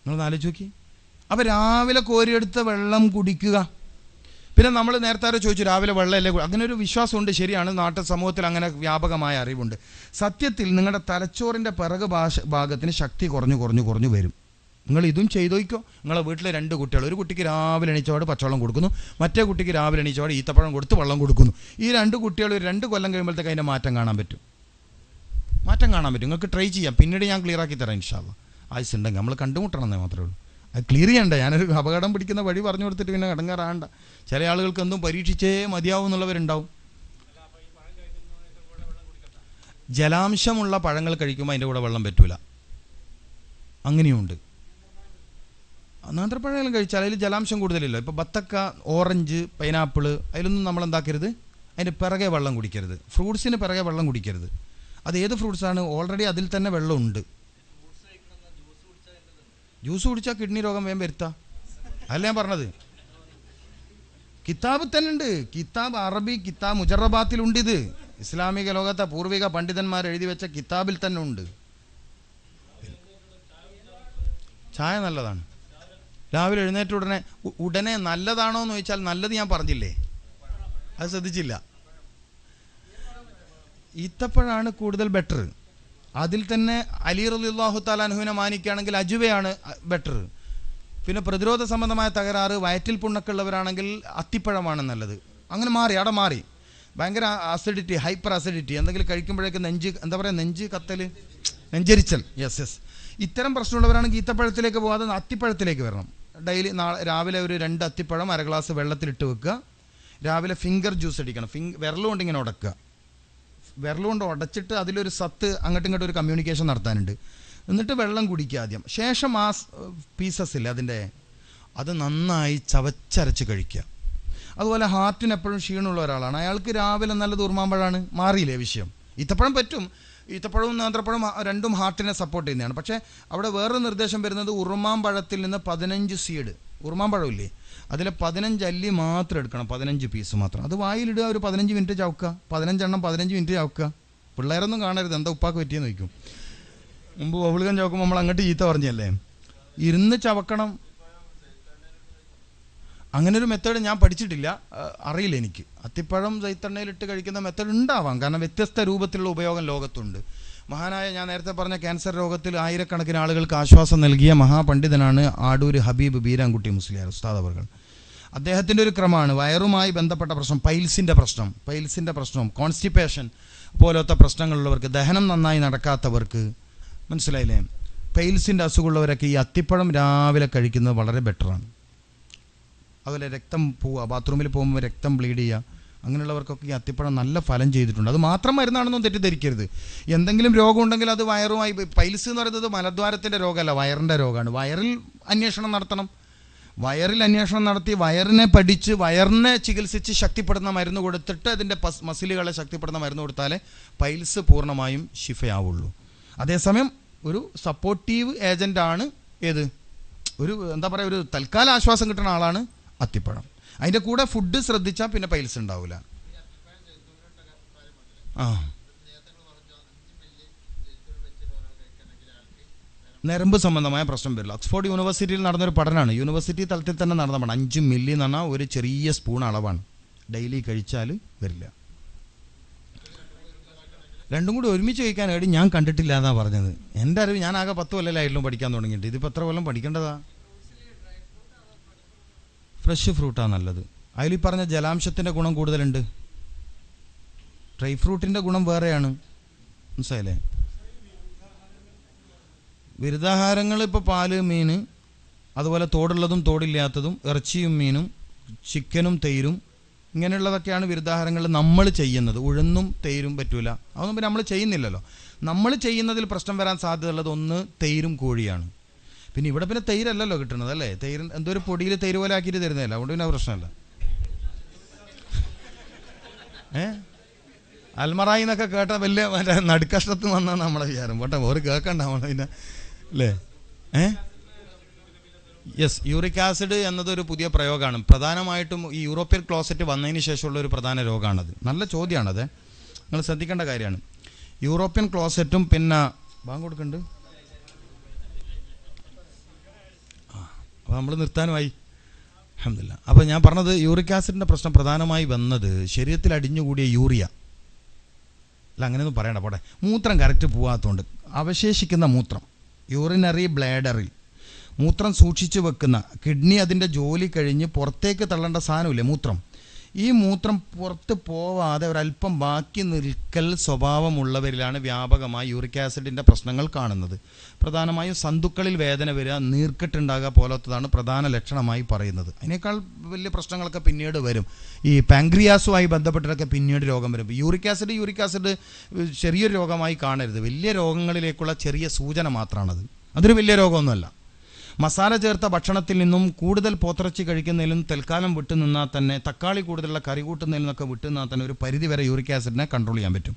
നിങ്ങളൊന്ന് ആലോചിച്ച് നോക്കി. അപ്പം രാവിലെ കോരിയെടുത്ത വെള്ളം കുടിക്കുക. പിന്നെ നമ്മൾ നേരത്തെ ചോദിച്ചു രാവിലെ വെള്ളമല്ലേ, അങ്ങനെ ഒരു വിശ്വാസമുണ്ട്. ശരിയാണ്, നാട്ടു സമൂഹത്തിൽ അങ്ങനെ വ്യാപകമായ അറിവുണ്ട്. സത്യത്തിൽ നിങ്ങളുടെ തലച്ചോറിൻ്റെ പിറക് ഭാഗത്തിന് ശക്തി കുറഞ്ഞു വരും. നിങ്ങൾ ഇതും ചെയ്തോയ്ക്കോ. നിങ്ങളെ വീട്ടിലെ 2 കുട്ടികൾ, ഒരു കുട്ടിക്ക് രാവിലെ എണീച്ചോടെ പച്ചവെള്ളം കൊടുക്കുന്നു, മറ്റേ കുട്ടിക്ക് രാവിലെ എണീച്ചോടെ ഈത്തപ്പഴം കൊടുത്ത് വെള്ളം കൊടുക്കുന്നു. ഈ 2 കുട്ടികൾ 2 കൊല്ലം കഴിയുമ്പോഴത്തേക്ക് അതിൻ്റെ മാറ്റം കാണാൻ പറ്റും. നിങ്ങൾക്ക് ട്രൈ ചെയ്യാം. പിന്നീട് ഞാൻ ക്ലിയർ ആക്കി തരാം ഇൻഷാ അല്ലാഹ്. ആയുസുണ്ടെങ്കിൽ നമ്മൾ കണ്ടുമുട്ടണമെന്നേ മാത്രമേ ഉള്ളൂ. അത് ക്ലിയർ ചെയ്യണ്ടേ. ഞാനൊരു അപകടം പിടിക്കുന്ന വഴി പറഞ്ഞു കൊടുത്തിട്ട് പിന്നെ ഇടങ്ങാറാണ്ട. ചില ആളുകൾക്ക് എന്തും പരീക്ഷിച്ചേ മതിയാവും എന്നുള്ളവരുണ്ടാവും. ജലാംശമുള്ള പഴങ്ങൾ കഴിക്കുമ്പോൾ അതിൻ്റെ കൂടെ വെള്ളം പറ്റൂല, അങ്ങനെയുണ്ട്. നേന്ത്രപ്പഴം കഴിച്ചാൽ അതിൽ ജലാംശം കൂടുതലില്ല. ഇപ്പോൾ ബത്തക്ക, ഓറഞ്ച്, പൈനാപ്പിള്, അതിലൊന്നും നമ്മൾ എന്താക്കരുത്, അതിൻ്റെ പിറകെ വെള്ളം കുടിക്കരുത്. ഫ്രൂട്ട്സിന് പിറകെ വെള്ളം കുടിക്കരുത്. അത് ഏത് ഫ്രൂട്ട്സാണ്? ഓൾറെഡി അതിൽ തന്നെ വെള്ളമുണ്ട്. ജ്യൂസ് കുടിച്ചാൽ കിഡ്നി രോഗം വേഗം വരുത്താം. അതല്ല ഞാൻ പറഞ്ഞത്. കിതാബ് തന്നെ ഉണ്ട്. കിതാബ്, അറബി കിതാബ് മുജറബാത്തിലുണ്ട്. ഇത് ഇസ്ലാമിക ലോകത്തെ പൂർവിക പണ്ഡിതന്മാർ എഴുതി വെച്ച കിതാബിൽ തന്നെ ഉണ്ട്. ചായ നല്ലതാണ്. രാവിലെ എഴുന്നേറ്റ ഉടനെ നല്ലതാണോ എന്ന് ചോദിച്ചാൽ നല്ലത് ഞാൻ പറഞ്ഞില്ലേ, അത് ശ്രദ്ധിച്ചില്ല. ഈത്തപ്പഴമാണ് കൂടുതൽ ബെറ്റർ. അതിൽ തന്നെ അലി റളിയല്ലാഹു തആല അൻഹുവിനെ മാനിക്കുകയാണെങ്കിൽ അജുവയാണ് ബെറ്റർ. പിന്നെ പ്രതിരോധ സംബന്ധമായ തകരാറ്, വയറ്റിൽ പുണ്ണൊക്കെയുള്ളവരാണെങ്കിൽ അത്തിപ്പഴമാണ് നല്ലത്. അങ്ങനെ മാറി ഭയങ്കര അസിഡിറ്റി, ഹൈപ്പർ അസിഡിറ്റി, എന്തെങ്കിലും കഴിക്കുമ്പോഴേക്ക് നെഞ്ച് കത്തൽ, നെഞ്ചരിച്ചൽ, യെസ്, ഇത്തരം പ്രശ്നമുള്ളവരാണെങ്കിൽ ഈത്തപ്പഴത്തിലേക്ക് പോകാതെ അത്തിപ്പഴത്തിലേക്ക് വരണം. ഡെയിലി രാവിലെ ഒരു 2 അത്തിപ്പഴം 1/2 ഗ്ലാസ് വെള്ളത്തിലിട്ട് വെക്കുക. രാവിലെ ഫിംഗർ ജ്യൂസ് അടിക്കണം. വിരലുകൊണ്ട് ഇങ്ങനെ ഉടക്കുക. വിരലുകൊണ്ട് ഉടച്ചിട്ട് അതിലൊരു സത്ത് അങ്ങോട്ടും ഇങ്ങോട്ടും ഒരു കമ്മ്യൂണിക്കേഷൻ നടത്താനുണ്ട്. എന്നിട്ട് വെള്ളം കുടിക്കുക ആദ്യം. ശേഷം ആ പീസസ് ഇല്ല അതിൻ്റെ, അത് നന്നായി ചവച്ചരച്ച് കഴിക്കുക. അതുപോലെ ഹാർട്ടിന് എപ്പോഴും ക്ഷീണമുള്ള ഒരാളാണ്, അയാൾക്ക് രാവിലെ നല്ലത് ഉറുമാമ്പഴമാണ്. മാറിയില്ലേ വിഷയം? ഈത്തപ്പഴം പറ്റും. ഈത്തപ്പഴവും നേന്ത്രപ്പഴവും രണ്ടും ഹാർട്ടിനെ സപ്പോർട്ട് ചെയ്യുന്നതാണ്. പക്ഷേ അവിടെ വേറൊരു നിർദ്ദേശം വരുന്നത് ഉറുമാമ്പഴത്തിൽ നിന്ന് 15 സീഡ്, ഉറുമാമ്പഴമില്ലേ, അതിൽ 15 അല്ലി മാത്രം എടുക്കണം, 15 പീസ് മാത്രം. അത് വായിലിടുക, ഒരു 15 മിനിറ്റ് ചവക്കുക. 15 എണ്ണം 15 മിനിറ്റ് ചവക്കുക. പിള്ളേരൊന്നും കാണരുത്, എന്താ ഉപ്പാക്ക് പറ്റിയെന്ന് ചോദിക്കും. മുമ്പ് ബബിൾഗം ചവക്കുമ്പോൾ നമ്മൾ അങ്ങോട്ട് ചീത്ത പറഞ്ഞല്ലേ, ഇരുന്ന് ചവക്കണം. അങ്ങനെ ഒരു മെത്തേഡ് ഞാൻ പഠിച്ചിട്ടില്ല, അറിയില്ല എനിക്ക്. അത്തിപ്പഴം സൈത്തെണ്ണയിലിട്ട് കഴിക്കുന്ന മെത്തേഡ് ഉണ്ടാവാം, കാരണം വ്യത്യസ്ത രൂപത്തിലുള്ള ഉപയോഗം ലോകത്തുണ്ട്. മഹാനായ, ഞാൻ നേരത്തെ പറഞ്ഞ ക്യാൻസർ രോഗത്തിൽ ആയിരക്കണക്കിന് ആളുകൾക്ക് ആശ്വാസം നൽകിയ മഹാപണ്ഡിതനാണ് ആടൂർ ഹബീബ് ബീരാൻകുട്ടി മുസ്ലിയാർ ഉസ്താദ് അവർകൾ. അദ്ദേഹത്തിൻ്റെ ഒരു ക്രമമാണ് വയറുമായി ബന്ധപ്പെട്ട പ്രശ്നം, പൈൽസിൻ്റെ പ്രശ്നം, കോൺസ്റ്റിപ്പേഷൻ പോലത്തെ പ്രശ്നങ്ങളുള്ളവർക്ക്, ദഹനം നന്നായി നടക്കാത്തവർക്ക്, മനസ്സിലായില്ലേ, പൈൽസിൻ്റെ അസുഖമുള്ളവരൊക്കെ ഈ അത്തിപ്പഴം രാവിലെ കഴിക്കുന്നത് വളരെ ബെറ്ററാണ്. അതുപോലെ രക്തം പോവുക, ബാത്റൂമിൽ പോകുമ്പോൾ രക്തം ബ്ലീഡ് ചെയ്യുക, അങ്ങനെയുള്ളവർക്കൊക്കെ ഈ അത്തിപ്പഴം നല്ല ഫലം ചെയ്തിട്ടുണ്ട്. അത് മാത്രം മരുന്നാണെന്നും തെറ്റിദ്ധരിക്കരുത്. എന്തെങ്കിലും രോഗം ഉണ്ടെങ്കിൽ അത് വയറുമായി, പൈൽസ് എന്ന് പറയുന്നത് മലദ്വാരത്തിൻ്റെ രോഗമല്ല, വയറിൻ്റെ രോഗമാണ്. വയറിൽ അന്വേഷണം നടത്തണം. വയറിൽ അന്വേഷണം നടത്തി വയറിനെ പഠിച്ച് വയറിനെ ചികിത്സിച്ച് ശക്തിപ്പെടുന്ന മരുന്ന് കൊടുത്തിട്ട് അതിൻ്റെ മസിലുകളെ ശക്തിപ്പെടുന്ന മരുന്ന് കൊടുത്താലേ പൈൽസ് പൂർണ്ണമായും ശിഫയാവുള്ളൂ. അതേസമയം ഒരു സപ്പോർട്ടീവ് ഏജൻ്റാണ് ഏത്, ഒരു എന്താ പറയുക, ഒരു തൽക്കാല ആശ്വാസം കിട്ടുന്ന ആളാണ് അത്തിപ്പഴം. അതിൻ്റെ കൂടെ ഫുഡ് ശ്രദ്ധിച്ചാൽ പിന്നെ പൈൽസ് ഉണ്ടാവില്ല. നരമ്പ് സംബന്ധമായ പ്രശ്നം വരില്ല. ഓക്സ്ഫോർഡ് യൂണിവേഴ്സിറ്റിയിൽ നടന്നൊരു പഠനമാണ്, യൂണിവേഴ്സിറ്റി തലത്തിൽ തന്നെ നടന്ന പഠനം. 5 മില്ലി എന്ന് പറഞ്ഞാൽ ഒരു ചെറിയ സ്പൂൺ അളവാണ്, ഡെയിലി കഴിച്ചാൽ വരില്ല. രണ്ടും കൂടി ഒരുമിച്ച് കഴിക്കാൻ വേണ്ടി ഞാൻ കണ്ടിട്ടില്ല എന്നാണ് പറഞ്ഞത്. എൻ്റെ അറിവ്, ഞാൻ ആകെ 10 കൊല്ലമായിട്ടുള്ളൂ പഠിക്കാൻ തുടങ്ങിയിട്ട്. ഇതിപ്പോൾ എത്ര കൊല്ലം പഠിക്കേണ്ടതാ? ഫ്രഷ് ഫ്രൂട്ടാണ് നല്ലത്. അതിൽ ഈ പറഞ്ഞ ജലാംശത്തിൻ്റെ ഗുണം കൂടുതലുണ്ട്. ഡ്രൈ ഫ്രൂട്ടിൻ്റെ ഗുണം വേറെയാണ്, മനസ്സിലായില്ലേ? വിരുദ്ധാഹാരങ്ങൾ ഇപ്പോൾ പാല്, മീൻ, അതുപോലെ തോടുള്ളതും തോടില്ലാത്തതും, ഇറച്ചിയും മീനും, ചിക്കനും തൈരും, ഇങ്ങനെയുള്ളതൊക്കെയാണ് വിരുദ്ധാഹാരങ്ങൾ നമ്മൾ ചെയ്യുന്നത്. ഉഴുന്നും തേരും പറ്റൂല, അതൊന്നും പിന്നെ നമ്മൾ ചെയ്യുന്നില്ലല്ലോ. നമ്മൾ ചെയ്യുന്നതിൽ പ്രശ്നം വരാൻ സാധ്യതയുള്ളത് ഒന്ന് തേരും കോഴിയാണ്. പിന്നെ ഇവിടെ പിന്നെ തൈരല്ലല്ലോ കിട്ടുന്നത് അല്ലേ, തൈര് എന്തോ ഒരു പൊടിയിൽ തൈര് പോലെ ആക്കിയിട്ട് തരുന്നില്ല, അതുകൊണ്ട് പിന്നെ പ്രശ്നമല്ല. അൽമറായി എന്നൊക്കെ കേട്ടാൽ വലിയ നടുക്കഷ്ടത്ത് വന്നാൽ നമ്മളെ വിചാരം പോട്ടെ, ഒരു കേൾക്കണ്ട നമ്മളെ പിന്നെ അല്ലേ. യെസ്, യൂറിക് ആസിഡ് എന്നതൊരു പുതിയ പ്രയോഗമാണ്. പ്രധാനമായിട്ടും ഈ യൂറോപ്യൻ ക്ലോസറ്റ് വന്നതിന് ശേഷമുള്ള ഒരു പ്രധാന രോഗമാണത്. നല്ല ചോദ്യമാണത്, നിങ്ങൾ ശ്രദ്ധിക്കേണ്ട കാര്യമാണ്. യൂറോപ്യൻ ക്ലോസറ്റും പിന്നെ ബാങ്ക് കൊടുക്കുന്നുണ്ട്. അപ്പോൾ നമ്മൾ നിർത്താനുമായി അൽഹംദുലില്ലാ. അപ്പോൾ ഞാൻ പറഞ്ഞത് യൂറിക് ആസിഡിൻ്റെ പ്രശ്നം പ്രധാനമായി വന്നത് ശരീരത്തിൽ അടിഞ്ഞുകൂടിയ യൂറിയ അല്ല, അങ്ങനെയൊന്നും പറയണ്ട പോട്ടെ, മൂത്രം കറക്റ്റ് പോകാത്തതുകൊണ്ട് അവശേഷിക്കുന്ന മൂത്രം, യൂറിനറി ബ്ലാഡറിൽ മൂത്രം സൂക്ഷിച്ചു വെക്കുന്ന കിഡ്നി അതിൻ്റെ ജോലി കഴിഞ്ഞ് പുറത്തേക്ക് തള്ളേണ്ട സാധനമില്ലേ മൂത്രം, ഈ മൂത്രം പുറത്ത് പോവാതെ ഒരല്പം ബാക്കി നിൽക്കൽ സ്വഭാവമുള്ളവരിലാണ് വ്യാപകമായി യൂറിക് ആസിഡിൻ്റെ പ്രശ്നങ്ങൾ കാണുന്നത്. പ്രധാനമായും സന്തുക്കളിൽ വേദന വരിക, നീർക്കെട്ടുണ്ടാകുക പോലത്തതാണ് പ്രധാന ലക്ഷണമായി പറയുന്നത്. അതിനേക്കാൾ വലിയ പ്രശ്നങ്ങളൊക്കെ പിന്നീട് വരും. ഈ പാങ്ക്രിയാസുമായി ബന്ധപ്പെട്ടിട്ടൊക്കെ പിന്നീട് രോഗം വരും. യൂറിക് ആസിഡ് ചെറിയൊരു രോഗമായി കാണരുത്, വലിയ രോഗങ്ങളിലേക്കുള്ള ചെറിയ സൂചന മാത്രമാണത്. അതൊരു വലിയ രോഗമൊന്നുമല്ല. മസാല ചേർത്ത ഭക്ഷണത്തിൽ നിന്നും കൂടുതൽ പോത്തിറച്ചി കഴിക്കുന്നതിലും തൽക്കാലം വിട്ടുനിന്നാൽ തന്നെ, തക്കാളി കൂടുതലുള്ള കറി കൂട്ടുന്നതിൽ നിന്നൊക്കെ വിട്ടുനിന്നാൽ തന്നെ ഒരു പരിധി വരെ യൂറിക് ആസിഡിനെ കൺട്രോൾ ചെയ്യാൻ പറ്റും.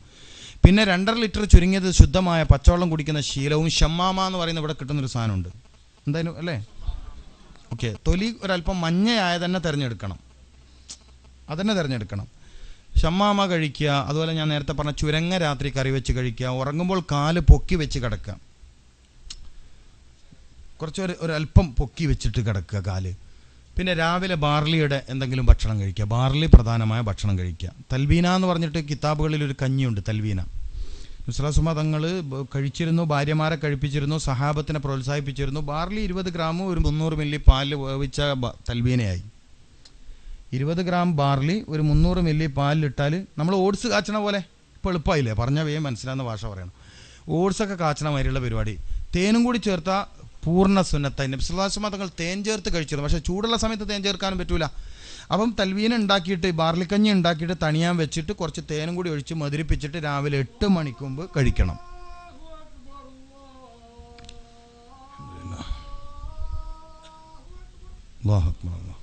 പിന്നെ 2.5 ലിറ്റർ ചുരുങ്ങിയത് ശുദ്ധമായ പച്ചവെള്ളം കുടിക്കുന്ന ശീലവും, ഷമ്മാമ എന്ന് പറയുന്ന ഇവിടെ കിട്ടുന്നൊരു സാധനമുണ്ട്, എന്തായാലും അല്ലേ, ഓക്കെ. തൊലി ഒരല്പം മഞ്ഞയായ തന്നെ തിരഞ്ഞെടുക്കണം, അതന്നെ തിരഞ്ഞെടുക്കണം. ഷമ്മാമ കഴിക്കുക. അതുപോലെ ഞാൻ നേരത്തെ പറഞ്ഞ ചുരങ്ങ രാത്രി കറി വെച്ച് കഴിക്കുക. ഉറങ്ങുമ്പോൾ കാല് പൊക്കി വെച്ച് കിടക്കുക, കുറച്ച് ഒരല്പം പൊക്കി വെച്ചിട്ട് കിടക്കുക കാല്. പിന്നെ രാവിലെ ബാർലിയുടെ എന്തെങ്കിലും ഭക്ഷണം കഴിക്കുക, ബാർലി പ്രധാനമായ ഭക്ഷണം കഴിക്കുക. തൽവീന എന്ന് പറഞ്ഞിട്ട് കിതാബുകളിലൊരു കഞ്ഞിയുണ്ട്, തൽവീന. മുസ്ലിം തങ്ങൾ കഴിച്ചിരുന്നു, ഭാര്യമാരെ കഴിപ്പിച്ചിരുന്നു, സഹാബത്തിനെ പ്രോത്സാഹിപ്പിച്ചിരുന്നു. ബാർലി 20 ഗ്രാമും ഒരു 300 മില്ലി പാലിൽ വേവിച്ച തൽവീനയായി. 20 ഗ്രാം ബാർലി ഒരു 300 മില്ലി പാലിലിട്ടാൽ നമ്മൾ ഓട്സ് കാച്ചണ പോലെ, ഇപ്പോൾ എളുപ്പമായില്ലേ, പറഞ്ഞാൽ വേഗം മനസ്സിലാകുന്ന ഭാഷ പറയണം. ഓട്സൊക്കെ കാച്ചണ മാതിരിയുള്ള പരിപാടി. തേനും കൂടി ചേർത്താൽ പൂർണ്ണ സുന്നത്തായി. നബി സല്ലല്ലാഹു അലൈഹി വസല്ലം തങ്ങൾ തേൻ ചേർത്ത് കഴിച്ചിരുന്നു, പക്ഷേ ചൂടുള്ള സമയത്ത് തേൻ ചേർക്കാനും പറ്റൂല. അപ്പം തൽവീന ഉണ്ടാക്കിയിട്ട്, ബാർലിക്കഞ്ഞി ഉണ്ടാക്കിയിട്ട് തണിയാൻ വെച്ചിട്ട് കുറച്ച് തേനും കൂടി ഒഴിച്ച് മധുരിപ്പിച്ചിട്ട് രാവിലെ 8 മണിക്ക് മുമ്പ് കഴിക്കണം. അല്ലാഹു അക്ബർ.